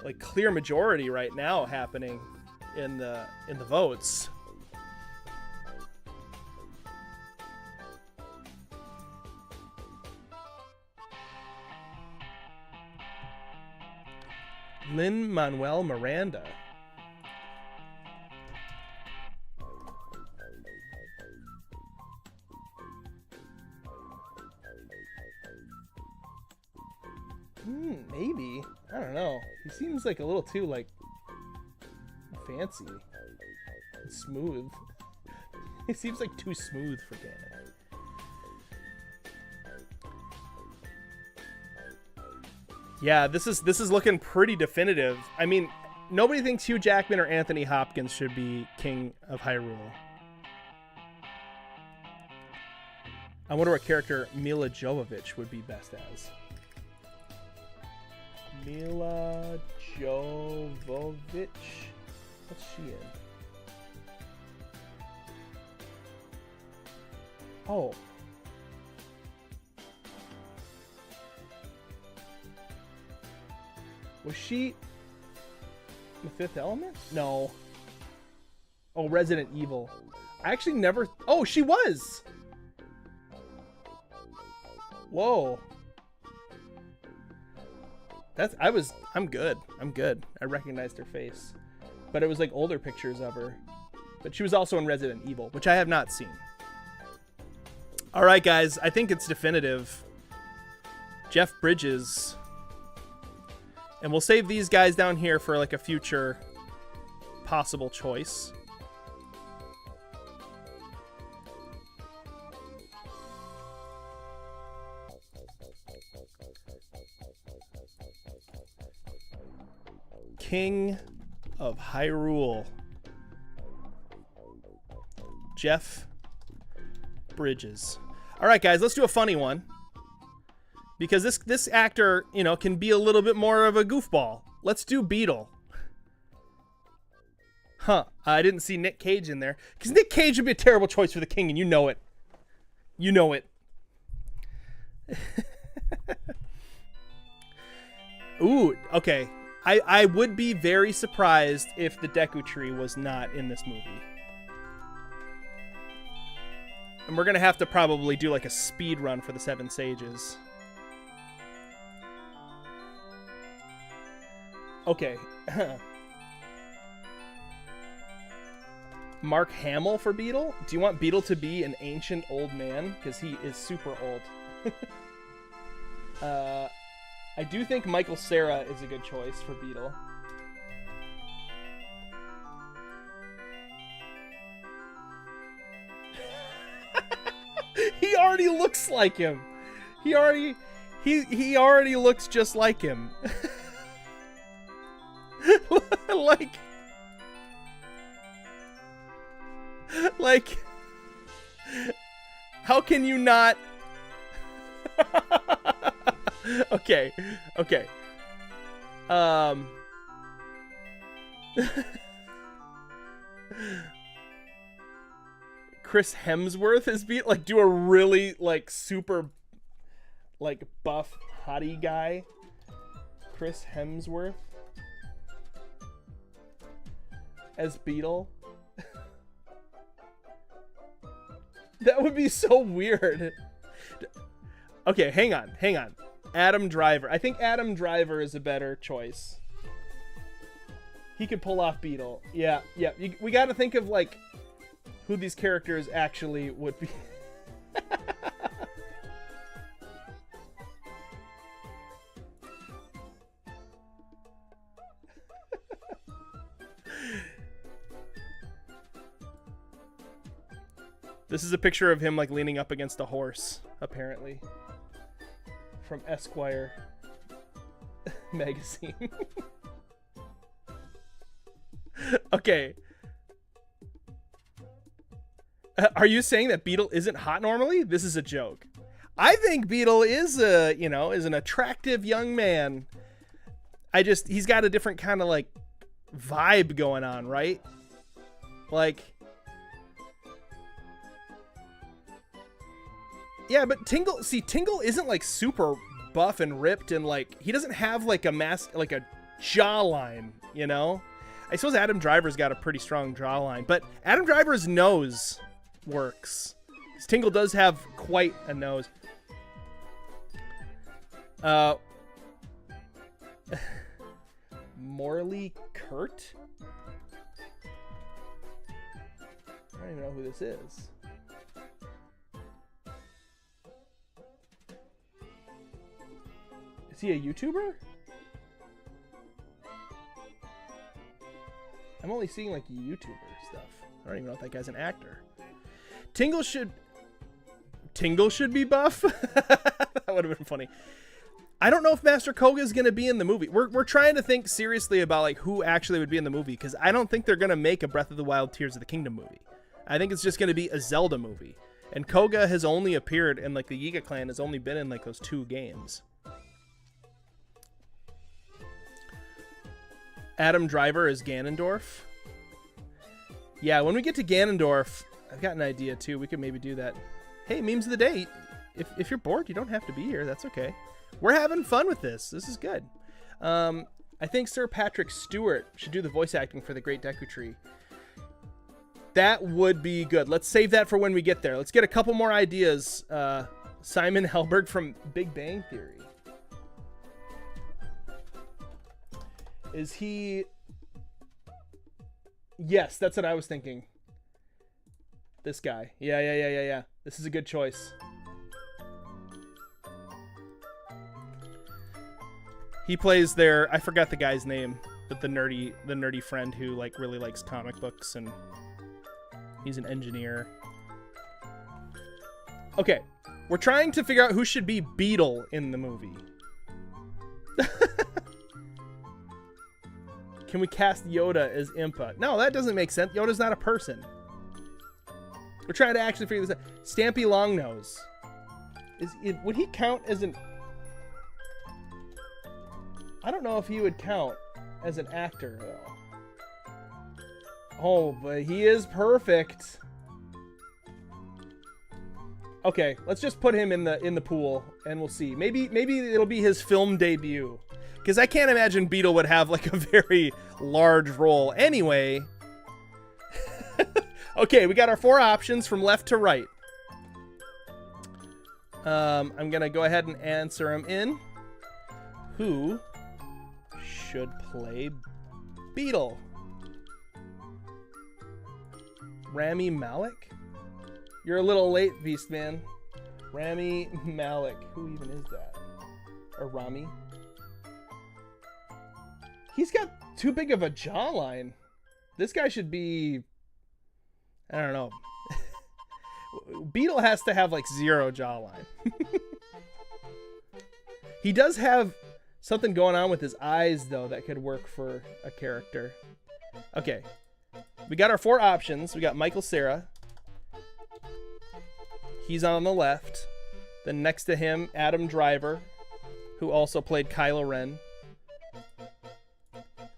like clear majority right now happening in the votes. Lin-Manuel Miranda. Maybe. I don't know. He seems like a little too, like, fancy and smooth. He seems like too smooth for Ganon. Yeah, this is looking pretty definitive. I mean, nobody thinks Hugh Jackman or Anthony Hopkins should be King of Hyrule. I wonder what character Mila Jovovich would be best as. Mila Jovovich. What's she in? Oh. Was she The Fifth Element? No. Oh, Resident Evil. I actually never... Oh, she was! Whoa. I'm good. I recognized her face. But it was like older pictures of her. But she was also in Resident Evil, which I have not seen. Alright guys, I think it's definitive. Jeff Bridges. And we'll save these guys down here for like a future possible choice. King of Hyrule. Jeff Bridges. All right, guys, let's do a funny one. Because this actor, you know, can be a little bit more of a goofball. Let's do Beetle. Huh. I didn't see Nick Cage in there. Because Nick Cage would be a terrible choice for the king, and you know it. You know it. Ooh, okay. I would be very surprised if the Deku Tree was not in this movie. And we're going to have to probably do like a speed run for the Seven Sages. Okay. Mark Hamill for Beetle? Do you want Beetle to be an ancient old man? Because he is super old. I do think Michael Cera is a good choice for Beetle. He already looks like him. He already looks just like him. like how can you not? Okay. Chris Hemsworth is like do a really like super like buff hottie guy. Chris Hemsworth as Beetle. That would be so weird. Okay, hang on. Adam Driver. I think Adam Driver is a better choice. He could pull off Beetle. Yeah. We got to think of like who these characters actually would be. This is a picture of him like leaning up against a horse, apparently. From Esquire magazine. Okay. Are you saying that Beetle isn't hot normally? This is a joke. I think Beetle is an attractive young man. he's got a different kind of like vibe going on, right? Like, yeah, but Tingle isn't like super buff and ripped, and like he doesn't have like a jawline, you know? I suppose Adam Driver's got a pretty strong jawline, but Adam Driver's nose works. Tingle does have quite a nose. Morley Kurt? I don't even know who this is. Is he a YouTuber? I'm only seeing like YouTuber stuff. I don't even know if that guy's an actor. Tingle should be buff. That would have been funny. I don't know if Master Koga is going to be in the movie. We're trying to think seriously about like who actually would be in the movie, because I don't think they're going to make a Breath of the Wild Tears of the Kingdom movie. I think it's just going to be a Zelda movie. And Koga has only appeared in like the Yiga clan, has only been in like those 2 games. Adam Driver is Ganondorf. Yeah, when we get to Ganondorf, I've got an idea too. We could maybe do that. Hey, memes of the day. If you're bored, you don't have to be here. That's okay. We're having fun with this. This is good. I think Sir Patrick Stewart should do the voice acting for the Great Deku Tree. That would be good. Let's save that for when we get there. Let's get a couple more ideas. Simon Helberg from Big Bang Theory. Is he... Yes, that's what I was thinking. This guy. Yeah. This is a good choice. He plays their... I forgot the guy's name, but the nerdy friend who like really likes comic books, and he's an engineer. Okay, we're trying to figure out who should be Beetle in the movie. Can we cast Yoda as Impa? No, that doesn't make sense. Yoda's not a person. We're trying to actually figure this out. Stampy Longnose. Would he count as an... I don't know if he would count as an actor, though. Oh, but he is perfect. Okay, let's just put him in the pool, and we'll see. Maybe it'll be his film debut. Because I can't imagine Beetle would have like a very large role. Anyway. Okay, we got our 4 options from left to right. I'm going to go ahead and answer them in. Who should play Beetle? Rami Malek? You're a little late, Beast Man. Rami Malek. Who even is that? Or Rami? He's got too big of a jawline. This guy should be... I don't know. Beetle has to have like 0 jawline. He does have something going on with his eyes, though, that could work for a character. Okay. We got our 4 options. We got Michael Cera. He's on the left. Then next to him, Adam Driver, who also played Kylo Ren.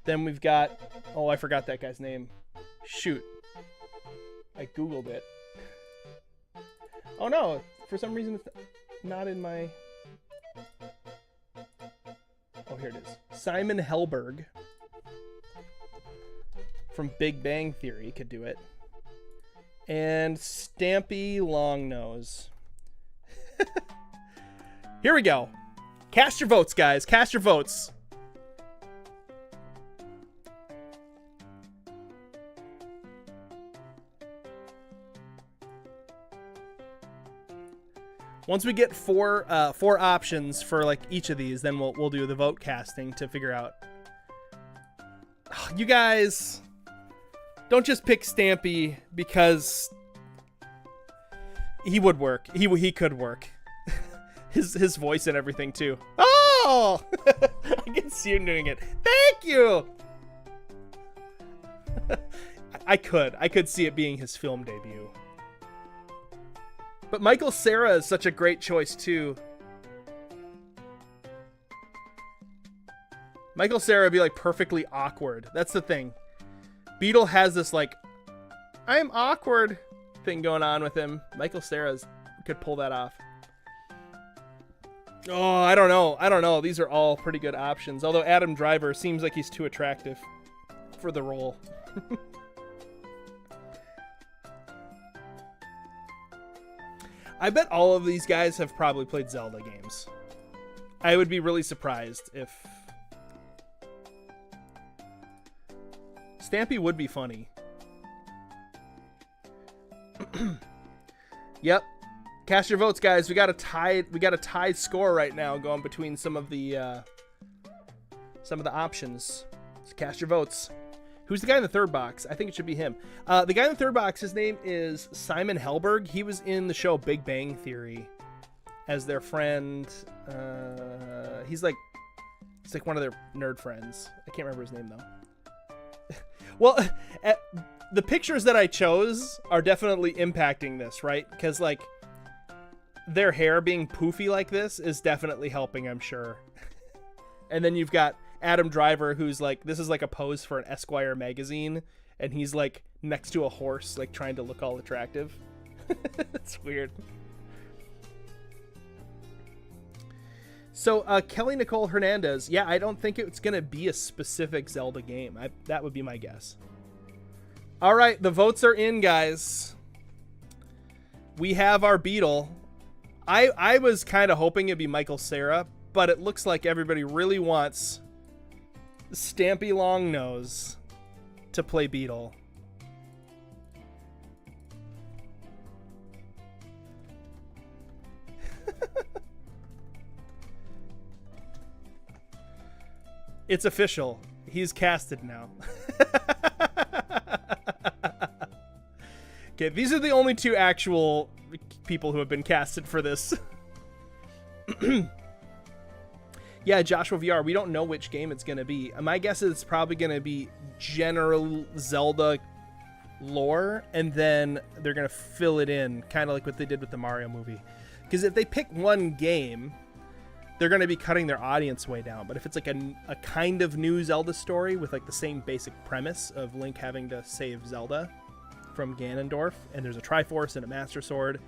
Then we've got... Oh, I forgot that guy's name. Shoot. I Googled it. Oh, no. For some reason, it's not in my... Oh, here it is. Simon Helberg from Big Bang Theory could do it. And Stampy Longnose. Here we go. Cast your votes, guys. Cast your votes. Once we get four options for like each of these, then we'll do the vote casting to figure out. You guys, don't just pick Stampy because he would work. He could work. His voice and everything too. Oh, I can see him doing it. Thank you. I could see it being his film debut. But Michael Cera is such a great choice, too. Michael Cera would be like perfectly awkward. That's the thing. Beetle has this like, I'm awkward thing going on with him. Michael Cera could pull that off. Oh, I don't know. These are all pretty good options. Although Adam Driver seems like he's too attractive for the role. I bet all of these guys have probably played Zelda games. I would be really surprised if... Stampy would be funny. Yep. Cast your votes, guys. We got a tied score right now going between some of the options. So cast your votes. Who's the guy in the third box? I think it should be him. The guy in the third box, his name is Simon Helberg. He was in the show Big Bang Theory as their friend. He's like one of their nerd friends. I can't remember his name though. Well, the pictures that I chose are definitely impacting this, right? Because like their hair being poofy like this is definitely helping, I'm sure. And then you've got Adam Driver, who's like, this is like a pose for an Esquire magazine, and he's like next to a horse, like trying to look all attractive. It's weird. So Kelly Nicole Hernandez, yeah, I don't think it's gonna be a specific Zelda game. That would be my guess. All right, the votes are in, guys. We have our Beetle. I was kind of hoping it'd be Michael Cera, but it looks like everybody really wants Stampy Longnose to play Beetle. It's official. He's casted now. Okay, these are the only two actual people who have been casted for this. Yeah, Joshua VR, we don't know which game it's going to be. My guess is it's probably going to be general Zelda lore, and then they're going to fill it in, kind of like what they did with the Mario movie. Because if they pick one game, they're going to be cutting their audience way down. But if it's like a kind of new Zelda story with like the same basic premise of Link having to save Zelda from Ganondorf, and there's a Triforce and a Master Sword,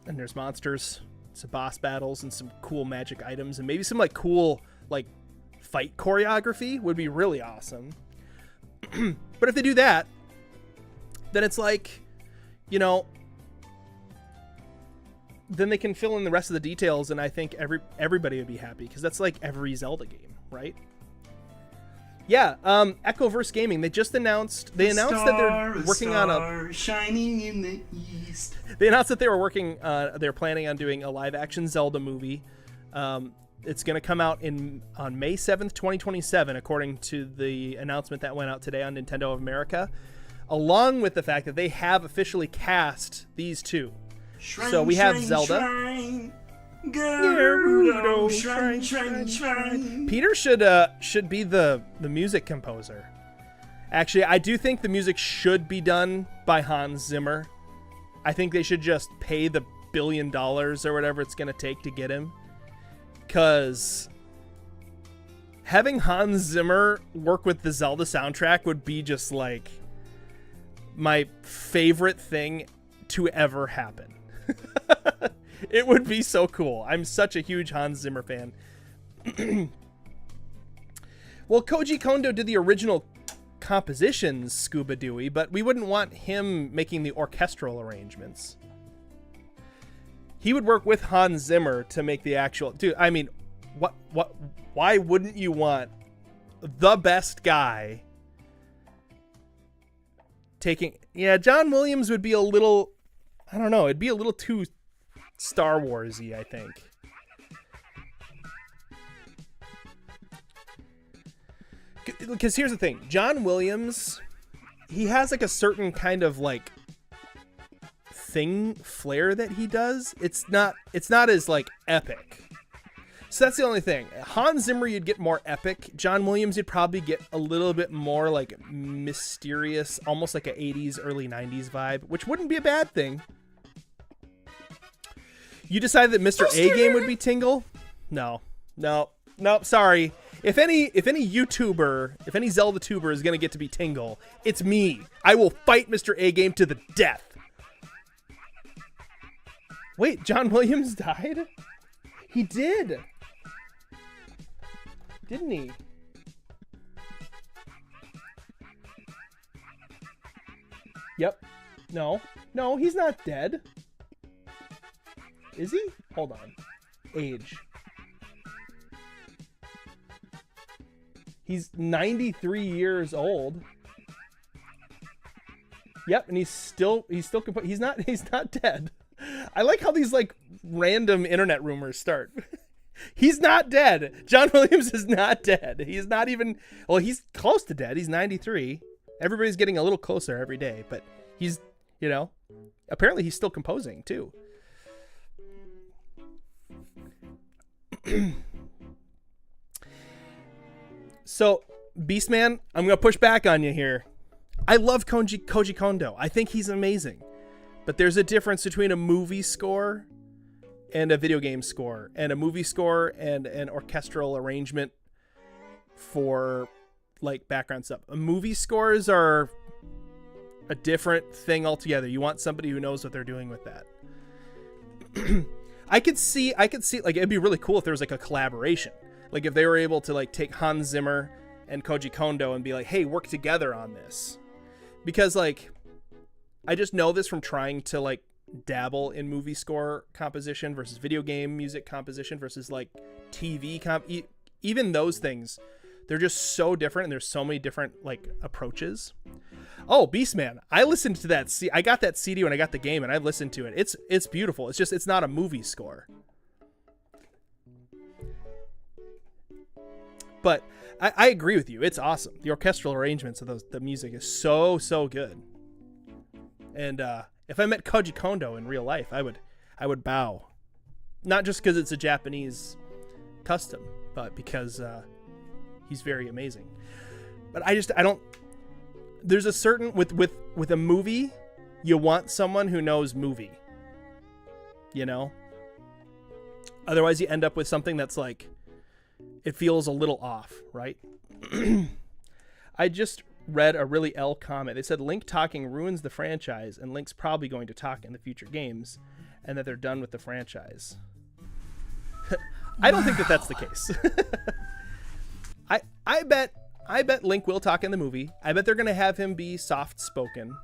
and there's monsters, some boss battles, and some cool magic items, and maybe some like cool like fight choreography would be really awesome. But if they do that, then it's like, you know, then they can fill in the rest of the details, and I think everybody would be happy, because that's like every Zelda game, right? Yeah, Echoverse Gaming, they announced that they're working on a shining in the east. They announced that they were they're planning on doing a live action Zelda movie. It's going to come out on May 7th, 2027, according to the announcement that went out today on Nintendo of America, along with the fact that they have officially cast these two. Shrine, so we have shrine, Zelda. Shrine. Gerudo, shrine, shrine, shrine. Peter should be the music composer. Actually, I do think the music should be done by Hans Zimmer. I think they should just pay the $1 billion or whatever it's going to take to get him. Because having Hans Zimmer work with the Zelda soundtrack would be just like my favorite thing to ever happen. It would be so cool. I'm such a huge Hans Zimmer fan. Well, Koji Kondo did the original compositions, Scuba Dewey, but we wouldn't want him making the orchestral arrangements. He would work with Hans Zimmer to make the actual... Dude, I mean, why wouldn't you want the best guy taking... Yeah, John Williams would be a little... I don't know, it'd be a little too Star Wars-y, I think. Because here's the thing. John Williams, he has like a certain kind of like flair that he does. It's not as like epic. So that's the only thing. Hans Zimmer, you'd get more epic. John Williams, you'd probably get a little bit more like mysterious, almost like a 80s, early 90s vibe, which wouldn't be a bad thing. You decided that Mr. A Game would be Tingle? No. Nope, sorry. If any YouTuber, if any Zelda tuber is gonna get to be Tingle, it's me. I will fight Mr. A Game to the death. Wait, John Williams died? He did. Didn't he? Yep. No. No, he's not dead. Is he? Hold on. Age. He's 93 years old. Yep, and he's not dead. I like how these like random internet rumors start. He's not dead. John Williams is not dead. He's not even, well, he's close to dead. He's 93. Everybody's getting a little closer every day, but he's, you know, apparently he's still composing too. So, Beastman, I'm going to push back on you here. I love Koji Kondo. I think he's amazing. But there's a difference between a movie score and a video game score, and a movie score and an orchestral arrangement for like background stuff. Movie scores are a different thing altogether. You want somebody who knows what they're doing with that. I could see like it'd be really cool if there was like a collaboration. Like if they were able to like take Hans Zimmer and Koji Kondo and be like, "Hey, work together on this." Because like I just know this from trying to like dabble in movie score composition versus video game music composition versus like TV even those things, they're just so different, and there's so many different like approaches. Oh, Beastman, I listened to that. I got that CD when I got the game, and I listened to it. It's beautiful. It's just it's not a movie score. But I agree with you. It's awesome. The orchestral arrangements of the music is so good. And if I met Koji Kondo in real life, I would bow. Not just because it's a Japanese custom, but because he's very amazing. But I don't. There's a certain with a movie, you want someone who knows movie. You know. Otherwise, you end up with something that's like, it feels a little off, right? I just read a really L comment. They said Link talking ruins the franchise, and Link's probably going to talk in the future games, and that they're done with the franchise. I don't think that that's the case. I bet Link will talk in the movie. I bet they're going to have him be soft spoken.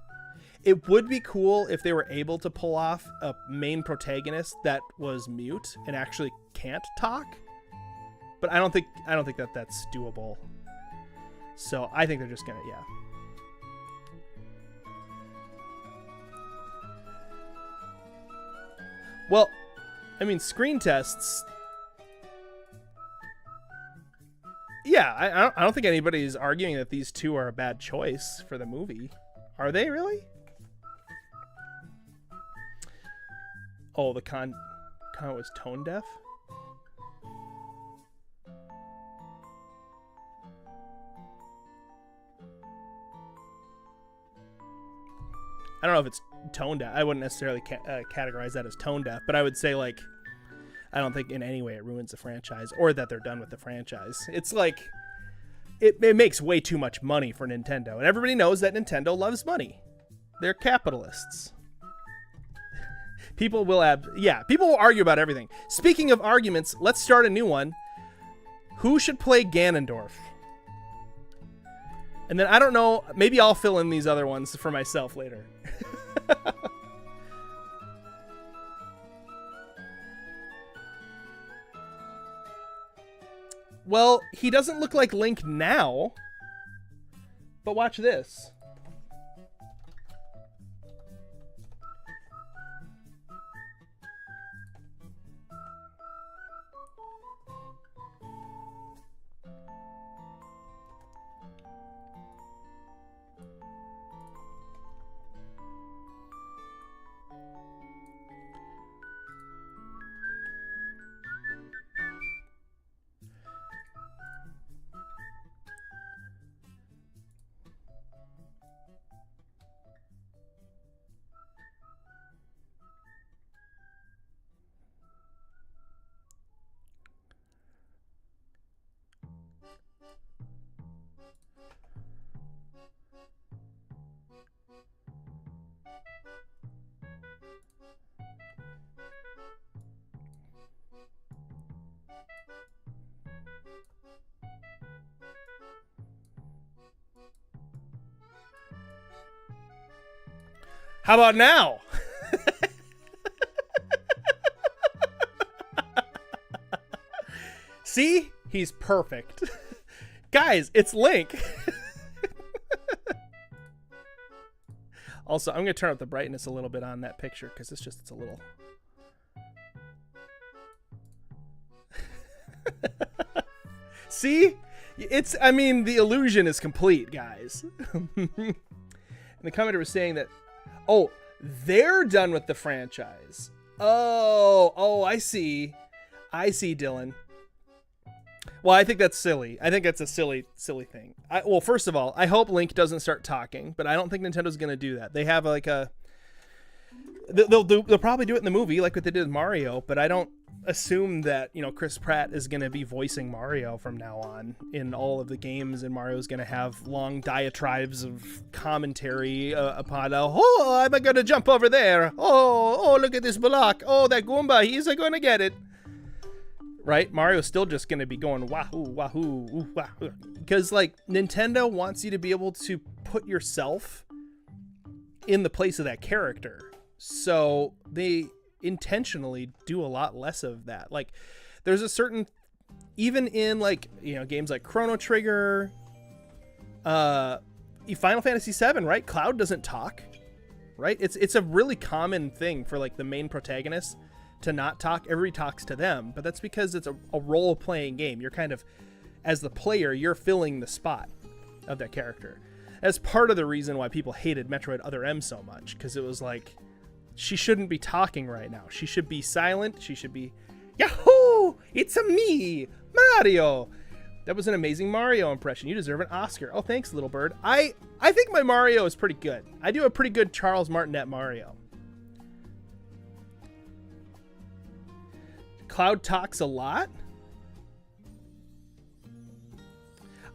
It would be cool if they were able to pull off a main protagonist that was mute and actually can't talk. But I don't think that that's doable. So I think they're just gonna, yeah. Well, I mean, screen tests. Yeah, I don't think anybody's arguing that these two are a bad choice for the movie. Are they really? Oh, the con was tone deaf? I don't know if it's tone deaf. I wouldn't necessarily categorize that as tone deaf, but I would say, like, I don't think in any way it ruins the franchise or that they're done with the franchise. It's like, it makes way too much money for Nintendo, and everybody knows that Nintendo loves money. They're capitalists. People will argue about everything. Speaking of arguments, let's start a new one. Who should play Ganondorf? And then I don't know, maybe I'll fill in these other ones for myself later. Well, he doesn't look like Link now, but watch this. How about now? See? He's perfect. Guys, it's Link. Also, I'm going to turn up the brightness a little bit on that picture because it's a little... See? I mean, the illusion is complete, guys. And the commenter was saying that, oh, they're done with the franchise. Oh, I see. I see, Dylan. Well, I think that's silly. I think that's a silly thing. Well, first of all, I hope Link doesn't start talking, but I don't think Nintendo's going to do that. They have like a... They'll probably do it in the movie like what they did with Mario, but I don't assume that, you know, Chris Pratt is going to be voicing Mario from now on in all of the games, and Mario's going to have long diatribes of commentary upon, oh, I'm going to jump over there. Oh, look at this block. Oh, that Goomba, he's going to get it. Right? Mario's still just going to be going wahoo, wahoo, ooh, wahoo. Because, like, Nintendo wants you to be able to put yourself in the place of that character. So they intentionally do a lot less of that. Like, there's a certain, even in, like, you know, games like Chrono Trigger, Final Fantasy VII, right? Cloud doesn't talk, right? It's a really common thing for, like, the main protagonist to not talk. Everybody talks to them, but that's because it's a role-playing game. You're kind of, as the player, you're filling the spot of that character. That's part of the reason why people hated Metroid Other M so much, because it was like, she shouldn't be talking right now. She should be silent. She should be, Yahoo! It's a me, Mario. That was an amazing Mario impression. You deserve an Oscar. Oh, thanks, little bird. I think my Mario is pretty good. I do a pretty good Charles Martinet Mario. Cloud talks a lot.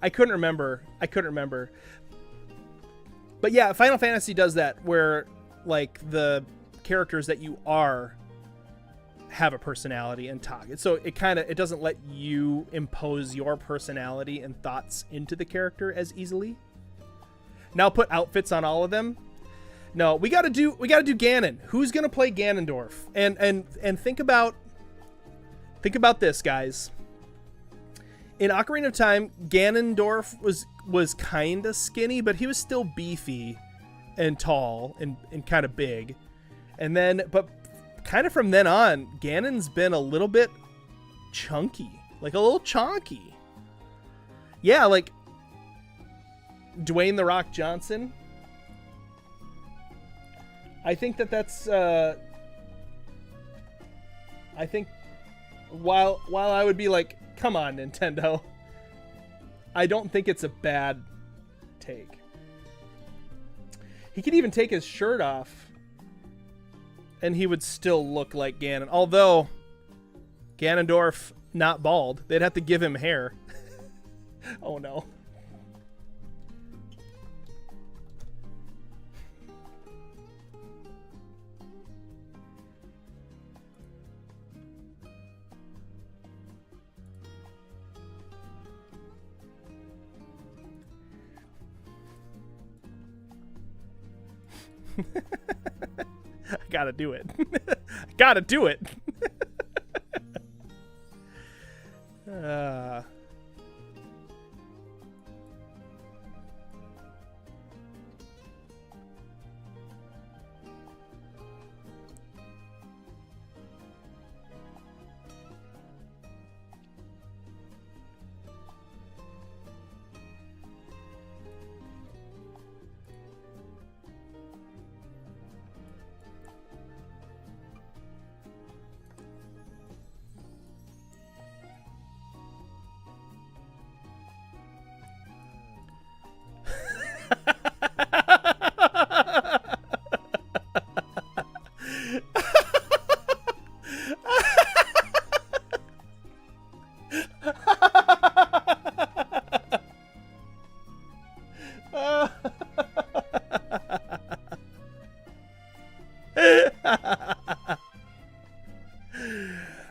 I couldn't remember. But yeah, Final Fantasy does that where, like, the characters that you are have a personality and talk. So it doesn't let you impose your personality and thoughts into the character as easily. Now put outfits on all of them. No, we got to do Ganon. Who's going to play Ganondorf? And think about this, guys. In Ocarina of Time, Ganondorf was kind of skinny, but he was still beefy and tall and kind of big. And then, but kind of from then on, Ganon's been a little bit chunky, like a little chonky. Yeah, like Dwayne "The Rock" Johnson. I think that's. I think while I would be like, come on, Nintendo, I don't think it's a bad take. He could even take his shirt off and he would still look like Ganon. Although Ganondorf not bald, they'd have to give him hair. Oh no. I gotta do it. I gotta do it.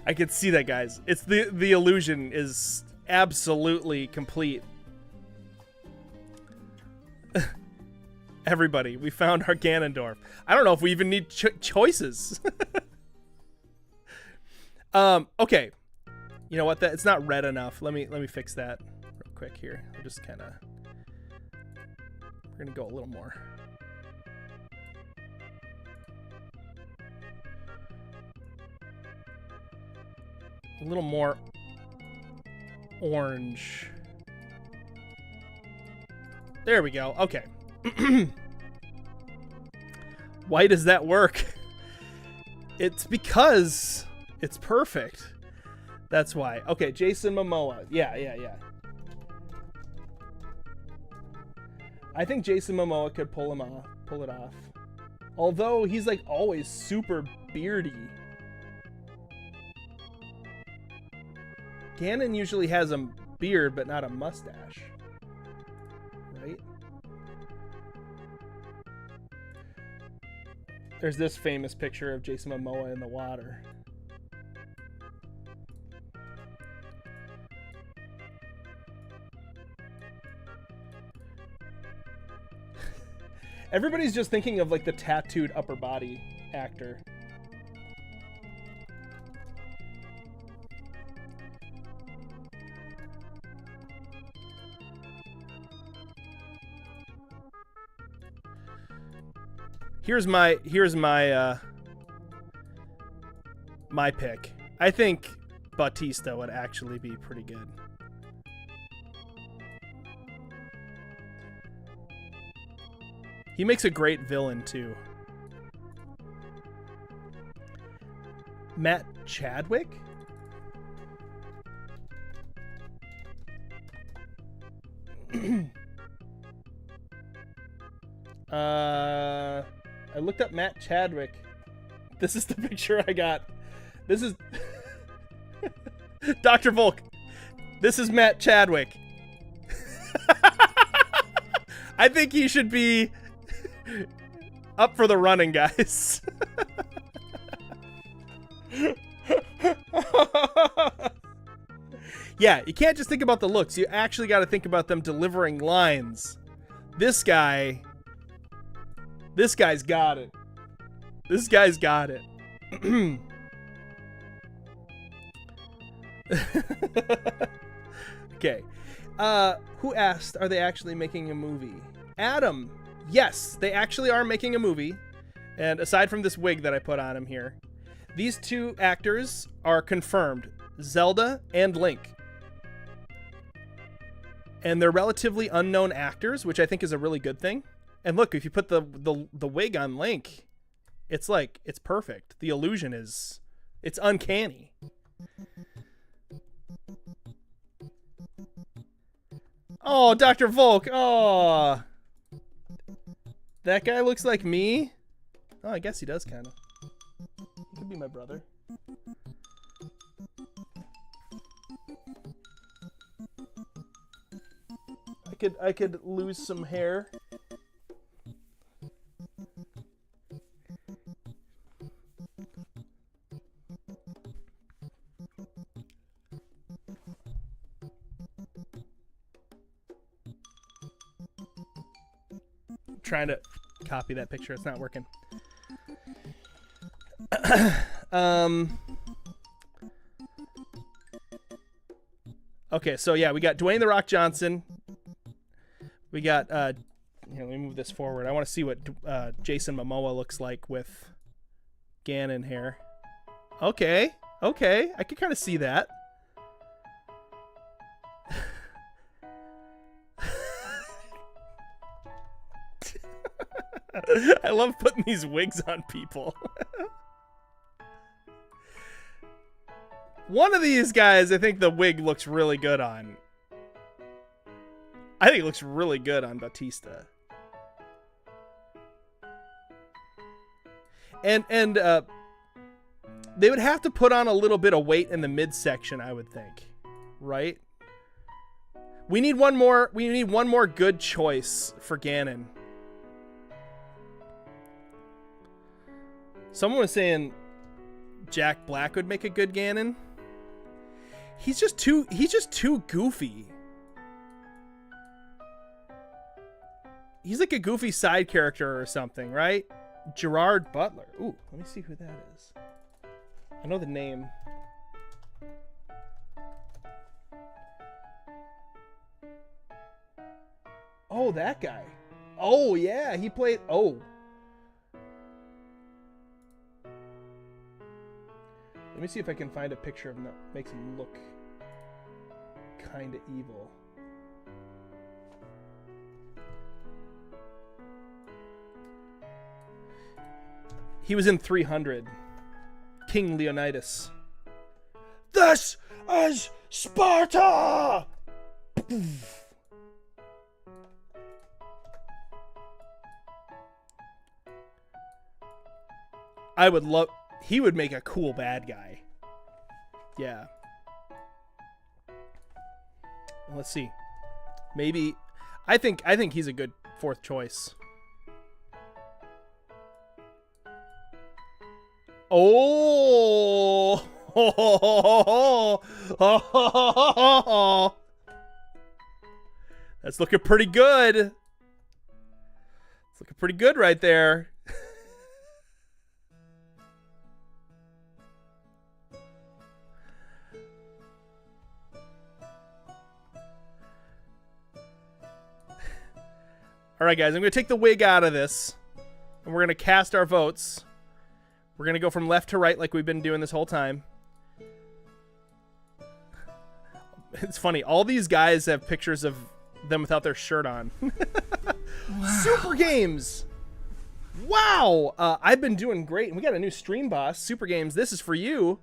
I could see that, guys. It's the illusion is absolutely complete. Everybody, we found our Ganondorf. I don't know if we even need choices. Okay. You know what? It's not red enough. Let me fix that real quick here. We're just kind of... We're going to go a little more. A little more orange. There we go. Okay. Why does that work? It's because it's perfect. That's why. Okay, Jason Momoa. Yeah. I think Jason Momoa could pull it off. Although he's like always super beardy. Ganon usually has a beard, but not a mustache. Right? There's this famous picture of Jason Momoa in the water. Everybody's just thinking of like the tattooed upper body actor. Here's my my pick. I think Bautista would actually be pretty good. He makes a great villain too. Matt Chadwick? I looked up Matt Chadwick. This is the picture I got. This is Dr. Volk. This is Matt Chadwick. I think he should be up for the running, guys. Yeah, you can't just think about the looks. You actually got to think about them delivering lines. This guy's got it. This guy's got it. Okay. Who asked, are they actually making a movie? Adam. Yes, they actually are making a movie. And aside from this wig that I put on him here, these two actors are confirmed. Zelda and Link. And they're relatively unknown actors, which I think is a really good thing. And look, if you put the wig on Link, it's like, it's perfect. The illusion is, it's uncanny. Oh, Dr. Volk. Oh. That guy looks like me. Oh, I guess he does kind of. He could be my brother. I could lose some hair. Trying to copy that picture. It's not working. Okay, so yeah, we got Dwayne "The Rock" Johnson. We got here, let me move this forward. I want to see what Jason Momoa looks like with Ganon hair. Okay, I can kind of see that. I love putting these wigs on people. One of these guys, I think the wig looks really good on. I think it looks really good on Bautista. And they would have to put on a little bit of weight in the midsection, I would think. Right? We need one more good choice for Ganon. Someone was saying Jack Black would make a good Ganon. He's just too goofy. He's like a goofy side character or something, right? Gerard Butler. Ooh, let me see who that is. I know the name. Oh, that guy. Oh, yeah, he played... Oh. Let me see if I can find a picture of him that makes him look kind of evil. He was in 300. King Leonidas. This is Sparta! I would love... He would make a cool bad guy. Yeah. Let's see. Maybe... I think he's a good fourth choice. Oh! That's looking pretty good. It's looking pretty good right there. All right, guys, I'm going to take the wig out of this, and we're going to cast our votes. We're going to go from left to right like we've been doing this whole time. It's funny. All these guys have pictures of them without their shirt on. Wow. Super Games. Wow. I've been doing great. And we got a new stream boss. Super Games, this is for you.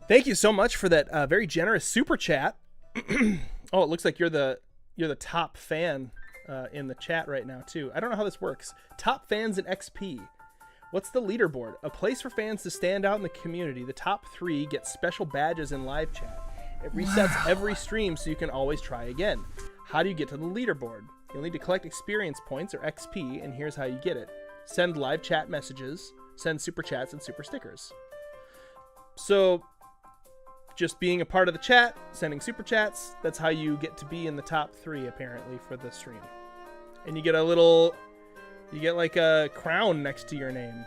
Thank you so much for that very generous super chat. Oh, it looks like you're the top fan in the chat right now too. I don't know how this works. Top fans in XP. What's the leaderboard? A place for fans to stand out in the community. The top 3 get special badges in live chat. It resets every stream so you can always try again. How do you get to the leaderboard? You'll need to collect experience points or XP, and here's how you get it. Send live chat messages, send super chats, and super stickers. So just being a part of the chat, sending super chats, that's how you get to be in the top 3 apparently for the stream. And you get like a crown next to your name.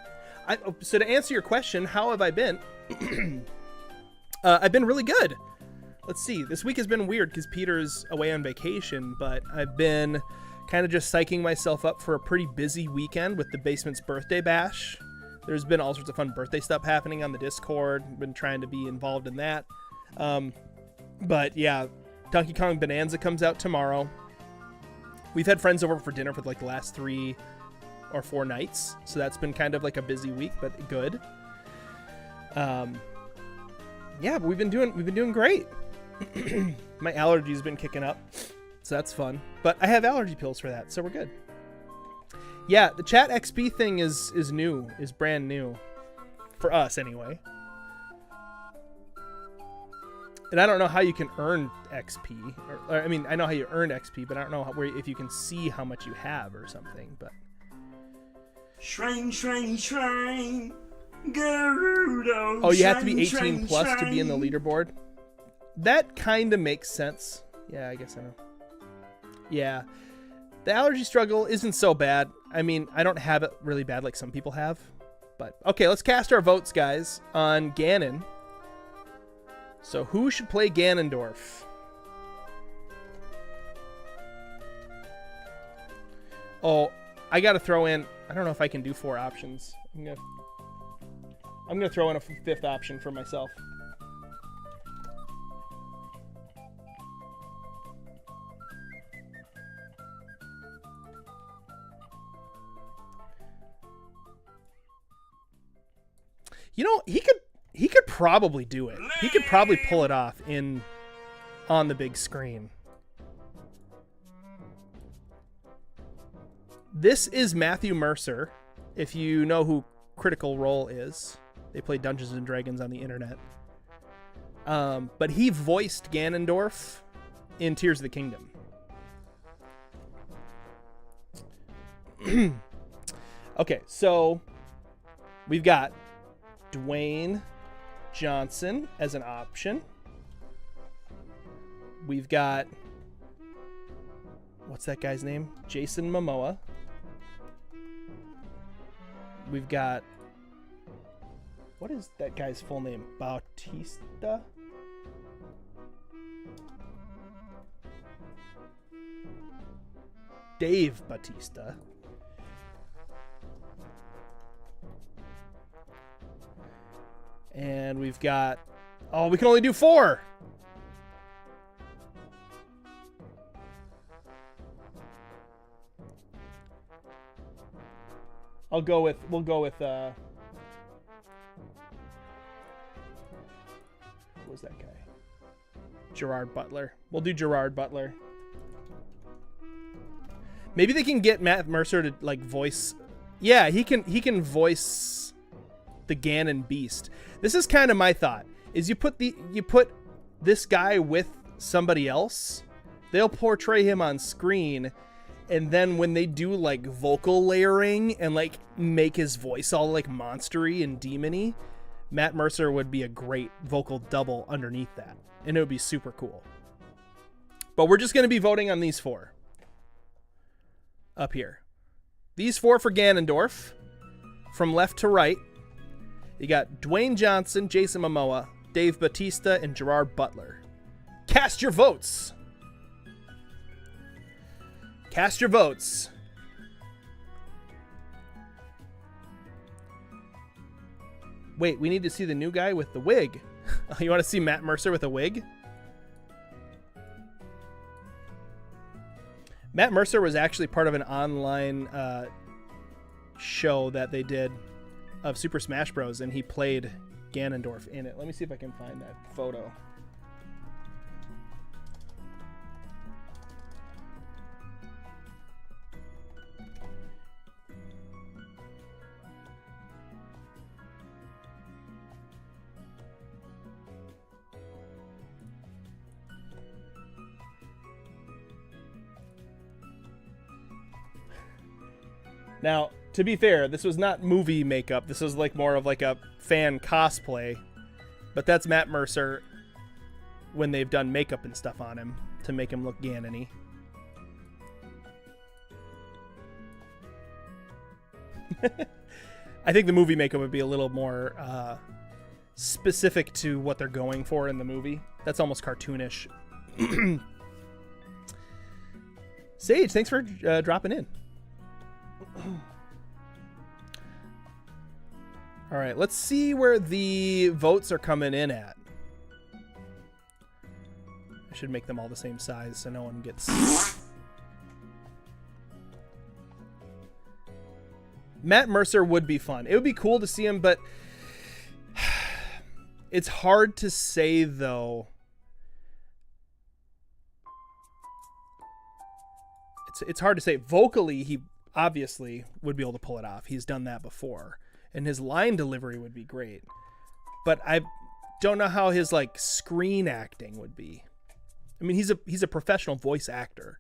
So to answer your question, how have I been? I've been really good. Let's see. This week has been weird because Peter's away on vacation, but I've been kind of just psyching myself up for a pretty busy weekend with the Basement's birthday bash. There's been all sorts of fun birthday stuff happening on the Discord. Been trying to be involved in that. But yeah, Donkey Kong Bonanza comes out tomorrow. We've had friends over for dinner for like the last 3 or 4 nights. So that's been kind of like a busy week, but good. Yeah, but we've been doing great. My allergies been kicking up. So that's fun. But I have allergy pills for that, so we're good. Yeah, the chat XP thing is new, is brand new. For us, anyway. And I don't know how you can earn XP. Or I mean, I know how you earn XP, but I don't know if you can see how much you have or something. But Shrine, shrine, shrine. Gerudo. Oh, you have to be shrine, 18 plus shrine. to be in the leaderboard? That kind of makes sense. Yeah, I guess I know. Yeah. The allergy struggle isn't so bad. I mean, I don't have it really bad like some people have. But, okay, let's cast our votes, guys, on Ganon. So, who should play Ganondorf? Oh, I gotta throw in... I don't know if I can do 4 options. I'm gonna throw in a 5th option for myself. he could probably do it. He could probably pull it off on the big screen. This is Matthew Mercer, if you know who Critical Role is. They play Dungeons and Dragons on the internet. But he voiced Ganondorf in Tears of the Kingdom. Okay, so we've got Dwayne Johnson as an option. We've got, what's that guy's name? Jason Momoa. We've got, what is that guy's full name? Bautista? Dave Bautista. And we've got, oh, we can only do 4. We'll go with what was that guy? Gerard Butler. We'll do Gerard Butler. Maybe they can get Matt Mercer to like voice. Yeah, he can voice the Ganon Beast. This is kind of my thought. Is you put this guy with somebody else, they'll portray him on screen, and then when they do like vocal layering and like make his voice all like monstery and demony, Matt Mercer would be a great vocal double underneath that, and it would be super cool. But we're just going to be voting on these 4 up here. These 4 for Ganondorf, from left to right. You got Dwayne Johnson, Jason Momoa, Dave Bautista, and Gerard Butler. Cast your votes. Cast your votes. Wait, we need to see the new guy with the wig. You want to see Matt Mercer with a wig? Matt Mercer was actually part of an online show that they did of Super Smash Bros. And he played Ganondorf in it. Let me see if I can find that photo. Now, to be fair, this was not movie makeup. This was like more of like a fan cosplay. But that's Matt Mercer when they've done makeup and stuff on him to make him look Ganon-y. I think the movie makeup would be a little more specific to what they're going for in the movie. That's almost cartoonish. Sage, thanks for dropping in. All right, let's see where the votes are coming in at. I should make them all the same size so no one gets... Matt Mercer would be fun. It would be cool to see him, but it's hard to say, though. It's hard to say. Vocally, he obviously would be able to pull it off. He's done that before. And his line delivery would be great. But I don't know how his like screen acting would be. I mean, he's a professional voice actor.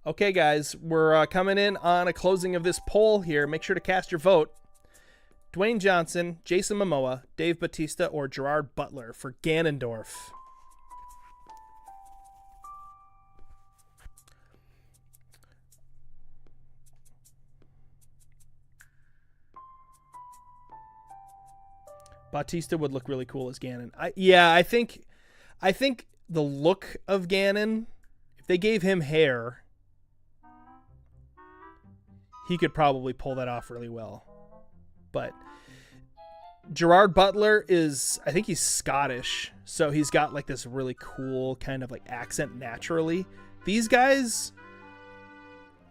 Okay, guys, we're coming in on a closing of this poll here. Make sure to cast your vote. Dwayne Johnson, Jason Momoa, Dave Bautista, or Gerard Butler for Ganondorf. Bautista would look really cool as Ganon. I think the look of Ganon, if they gave him hair, he could probably pull that off really well. But Gerard Butler I think he's Scottish, so he's got like this really cool kind of like accent naturally. These guys,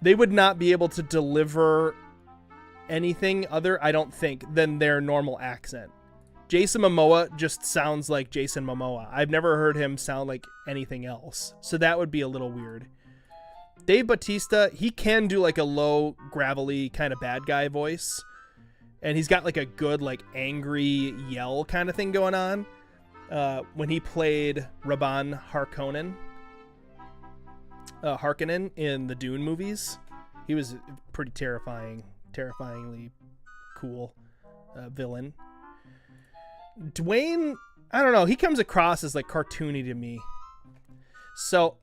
they would not be able to deliver anything other, I don't think, than their normal accent. Jason Momoa just sounds like Jason Momoa. I've never heard him sound like anything else. So that would be a little weird. Dave Bautista, he can do like a low, gravelly kind of bad guy voice. And he's got like a good, like angry yell kind of thing going on. When he played Rabban Harkonnen in the Dune movies, he was pretty terrifyingly cool villain. Dwayne, I don't know, he comes across as like cartoony to me. So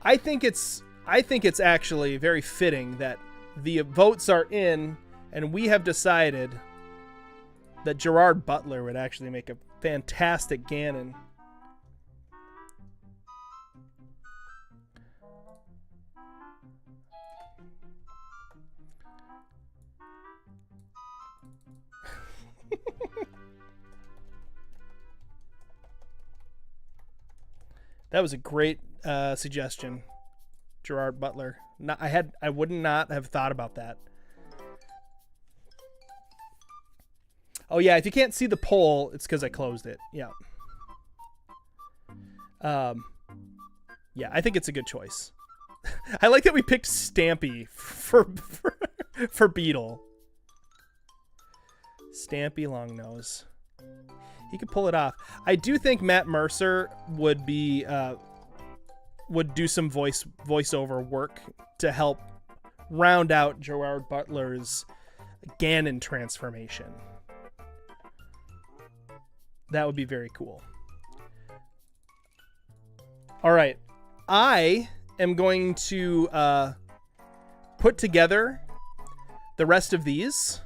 I think it's actually very fitting that the votes are in and we have decided that Gerard Butler would actually make a fantastic Ganon. That was a great suggestion, Gerard Butler. I would not have thought about that. Oh yeah, if you can't see the poll, it's because I closed it. Yeah. Yeah, I think it's a good choice. I like that we picked Stampy for Beetle. Stampy Longnose. He could pull it off. I do think Matt Mercer would be would do some voiceover work to help round out Gerard Butler's Ganon transformation. That would be very cool. All right. I am going to put together the rest of these.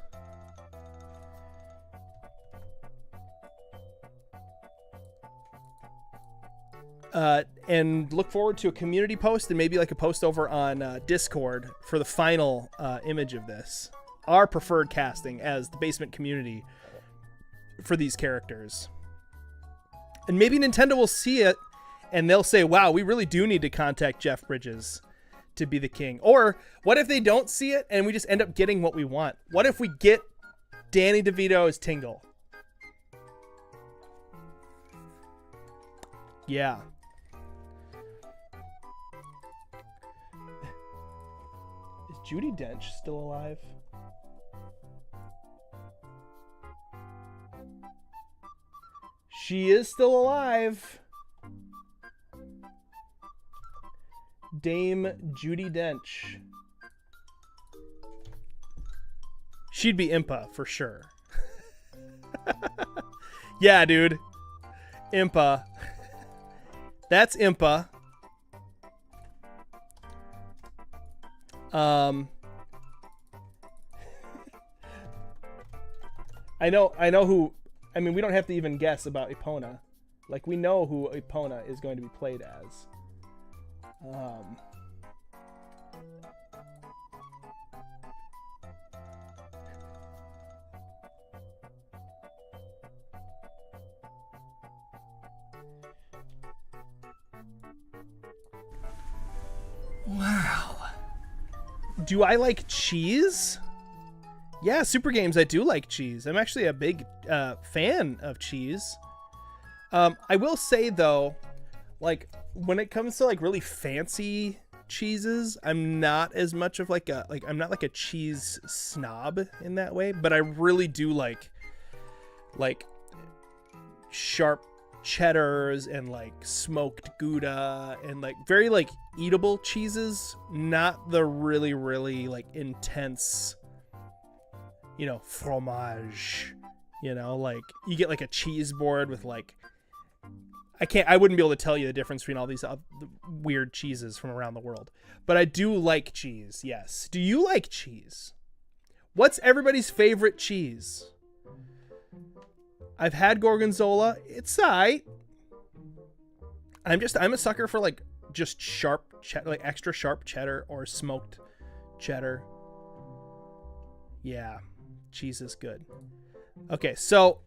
And look forward to a community post and maybe like a post over on Discord for the final image of this. Our preferred casting as the basement community for these characters. And maybe Nintendo will see it and they'll say, wow, we really do need to contact Jeff Bridges to be the king. Or what if they don't see it and we just end up getting what we want? What if we get Danny DeVito as Tingle? Yeah. Is Judi Dench still alive? She is still alive. Dame Judi Dench. She'd be Impa for sure. Yeah, dude. Impa. That's Impa. I know who. I mean, we don't have to even guess about Epona. Like, we know who Epona is going to be played as. Wow. Do I like cheese? Yeah, Super Games, I do like cheese. I'm actually a big fan of cheese. I will say, though, like, when it comes to, like, really fancy cheeses, I'm not as much of, I'm not like a cheese snob in that way, but I really do like sharp cheddars and, like, smoked Gouda and, like, very, like, eatable cheeses, not the really, really, like, intense, you know, fromage, you know, like, you get, like, a cheese board with, like, I wouldn't be able to tell you the difference between all these weird cheeses from around the world, but I do like cheese. Yes. Do you like cheese? What's everybody's favorite cheese? I've had Gorgonzola. It's aight. I'm a sucker for, like, just sharp, like, extra sharp cheddar or smoked cheddar. Yeah. Cheese is good. Okay, so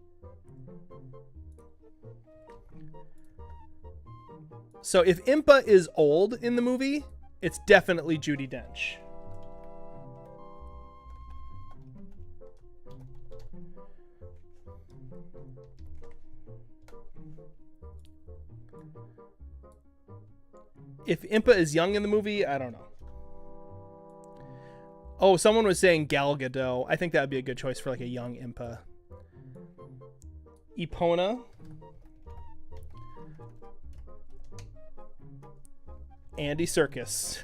if Impa is old in the movie, it's definitely Judi Dench. If Impa is young in the movie, I don't know. Oh, someone was saying Gal Gadot. I think that would be a good choice for like a young Impa. Epona. Andy Serkis.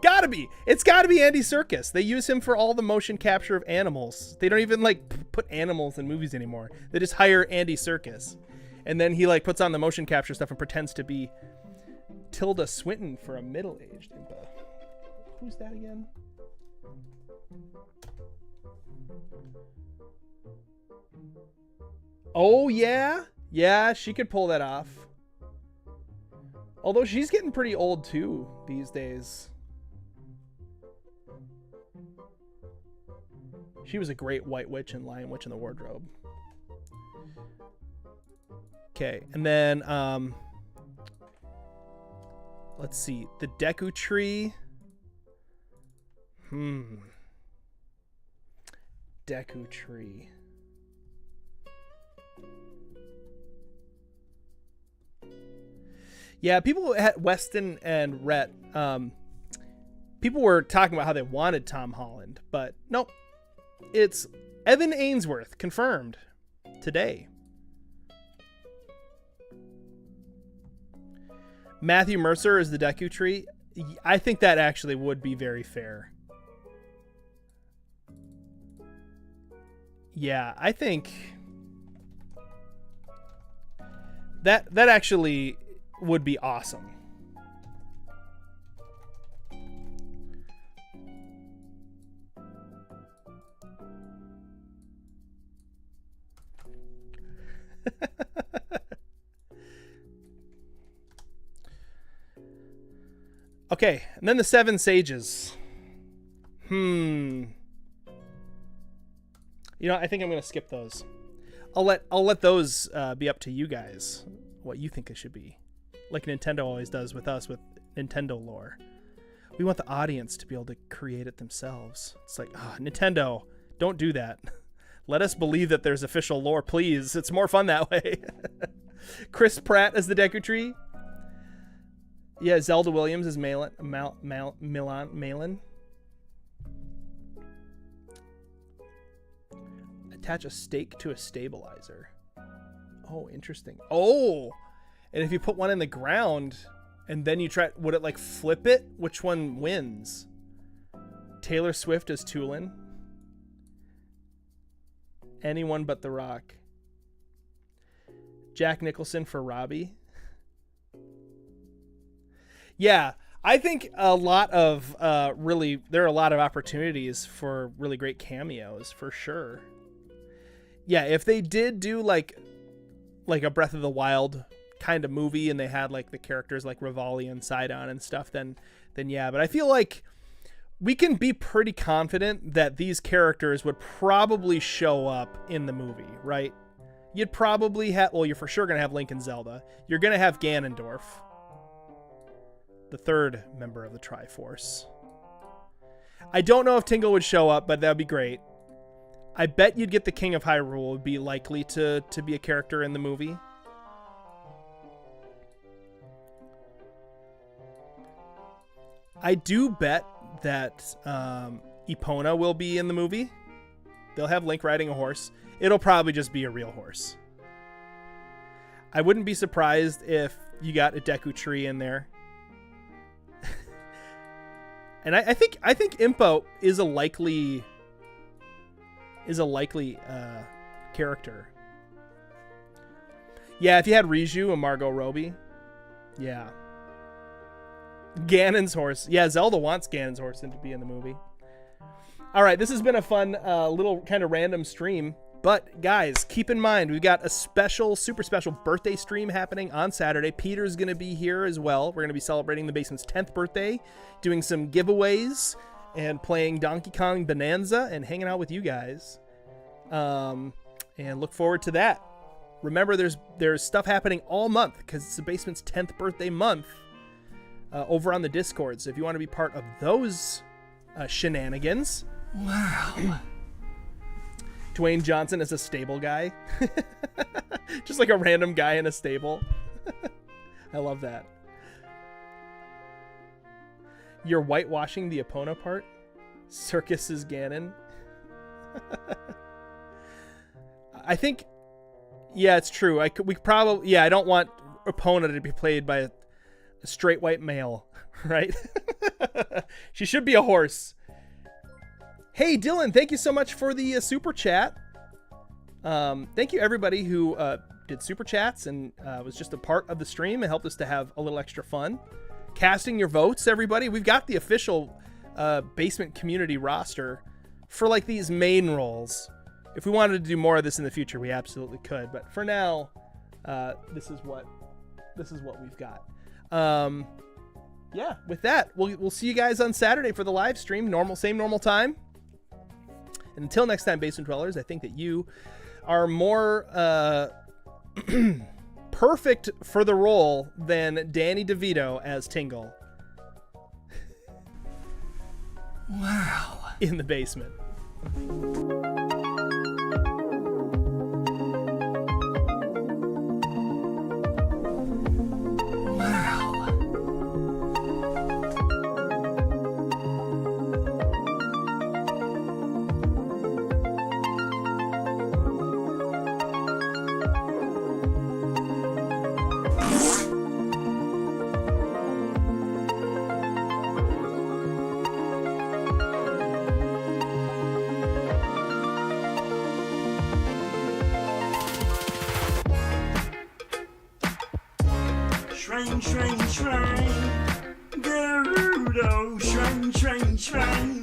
Gotta be. It's gotta be Andy Serkis. They use him for all the motion capture of animals. They don't even like put animals in movies anymore. They just hire Andy Serkis. And then he like puts on the motion capture stuff and pretends to be Tilda Swinton for a middle-aged Impa. Who's that again? Oh, yeah. Yeah, she could pull that off. Although she's getting pretty old, too, these days. She was a great White Witch and Lion Witch in the Wardrobe. Okay, and then, let's see. The Deku Tree. Deku Tree. Yeah, people at Weston and Rhett, people were talking about how they wanted Tom Holland, but nope. It's Evan Ainsworth, confirmed today. Matthew Mercer is the Deku Tree. I think that actually would be very fair. Yeah, I think that actually would be awesome. Okay, and then the Seven Sages. You know, I think I'm gonna skip those. I'll let those be up to you guys. What you think it should be, like Nintendo always does with us with Nintendo lore. We want the audience to be able to create it themselves. It's like, Nintendo, don't do that. Let us believe that there's official lore, please. It's more fun that way. Chris Pratt as the Deku Tree. Yeah, Zelda Williams is Malin. Attach a stake to a stabilizer. Oh, interesting. Oh, and if you put one in the ground and then you try, would it like flip it? Which one wins? Taylor Swift as Tulin. Anyone but The Rock. Jack Nicholson for Robbie. Yeah, I think a lot of there are a lot of opportunities for really great cameos for sure. Yeah, if they did do like a Breath of the Wild kind of movie and they had like the characters like Rivali and Sidon and stuff, then yeah. But I feel like we can be pretty confident that these characters would probably show up in the movie, right? You'd probably have, well, you're for sure going to have Link and Zelda. You're going to have Ganondorf, the third member of the Triforce. I don't know if Tingle would show up, but that'd be great. I bet you'd get the King of Hyrule would be likely to be a character in the movie. I do bet that Epona will be in the movie. They'll have Link riding a horse. It'll probably just be a real horse. I wouldn't be surprised if you got a Deku Tree in there. And I think Impa is a likely character. Yeah, if you had Riju and Margot Robbie. Yeah. Ganon's horse. Yeah, Zelda wants Ganon's horse to be in the movie. All right, this has been a fun little kind of random stream. But guys, keep in mind, we've got a special, super special birthday stream happening on Saturday. Peter's going to be here as well. We're going to be celebrating the basement's 10th birthday, doing some giveaways, and playing Donkey Kong Bonanza and hanging out with you guys. And look forward to that. Remember, there's stuff happening all month because it's the basement's 10th birthday month over on the Discord. So if you want to be part of those shenanigans, Wow. Dwayne Johnson as a stable guy. Just like a random guy in a stable. I love that. You're whitewashing the Epona part? Circus is Ganon. I think, yeah, it's true. I don't want Epona to be played by a straight white male, right? She should be a horse. Hey, Dylan, thank you so much for the super chat. Thank you, everybody who did super chats and was just a part of the stream and helped us to have a little extra fun. Casting your votes, everybody. We've got the official basement community roster for like these main roles. If we wanted to do more of this in the future, we absolutely could. But for now, this is what we've got. Yeah, with that, we'll see you guys on Saturday for the live stream. Same normal time. And until next time, Basement Dwellers, I think that you are more perfect for the role than Danny DeVito as Tingle. Wow. In the basement. Shrine, Gerudo, shrine,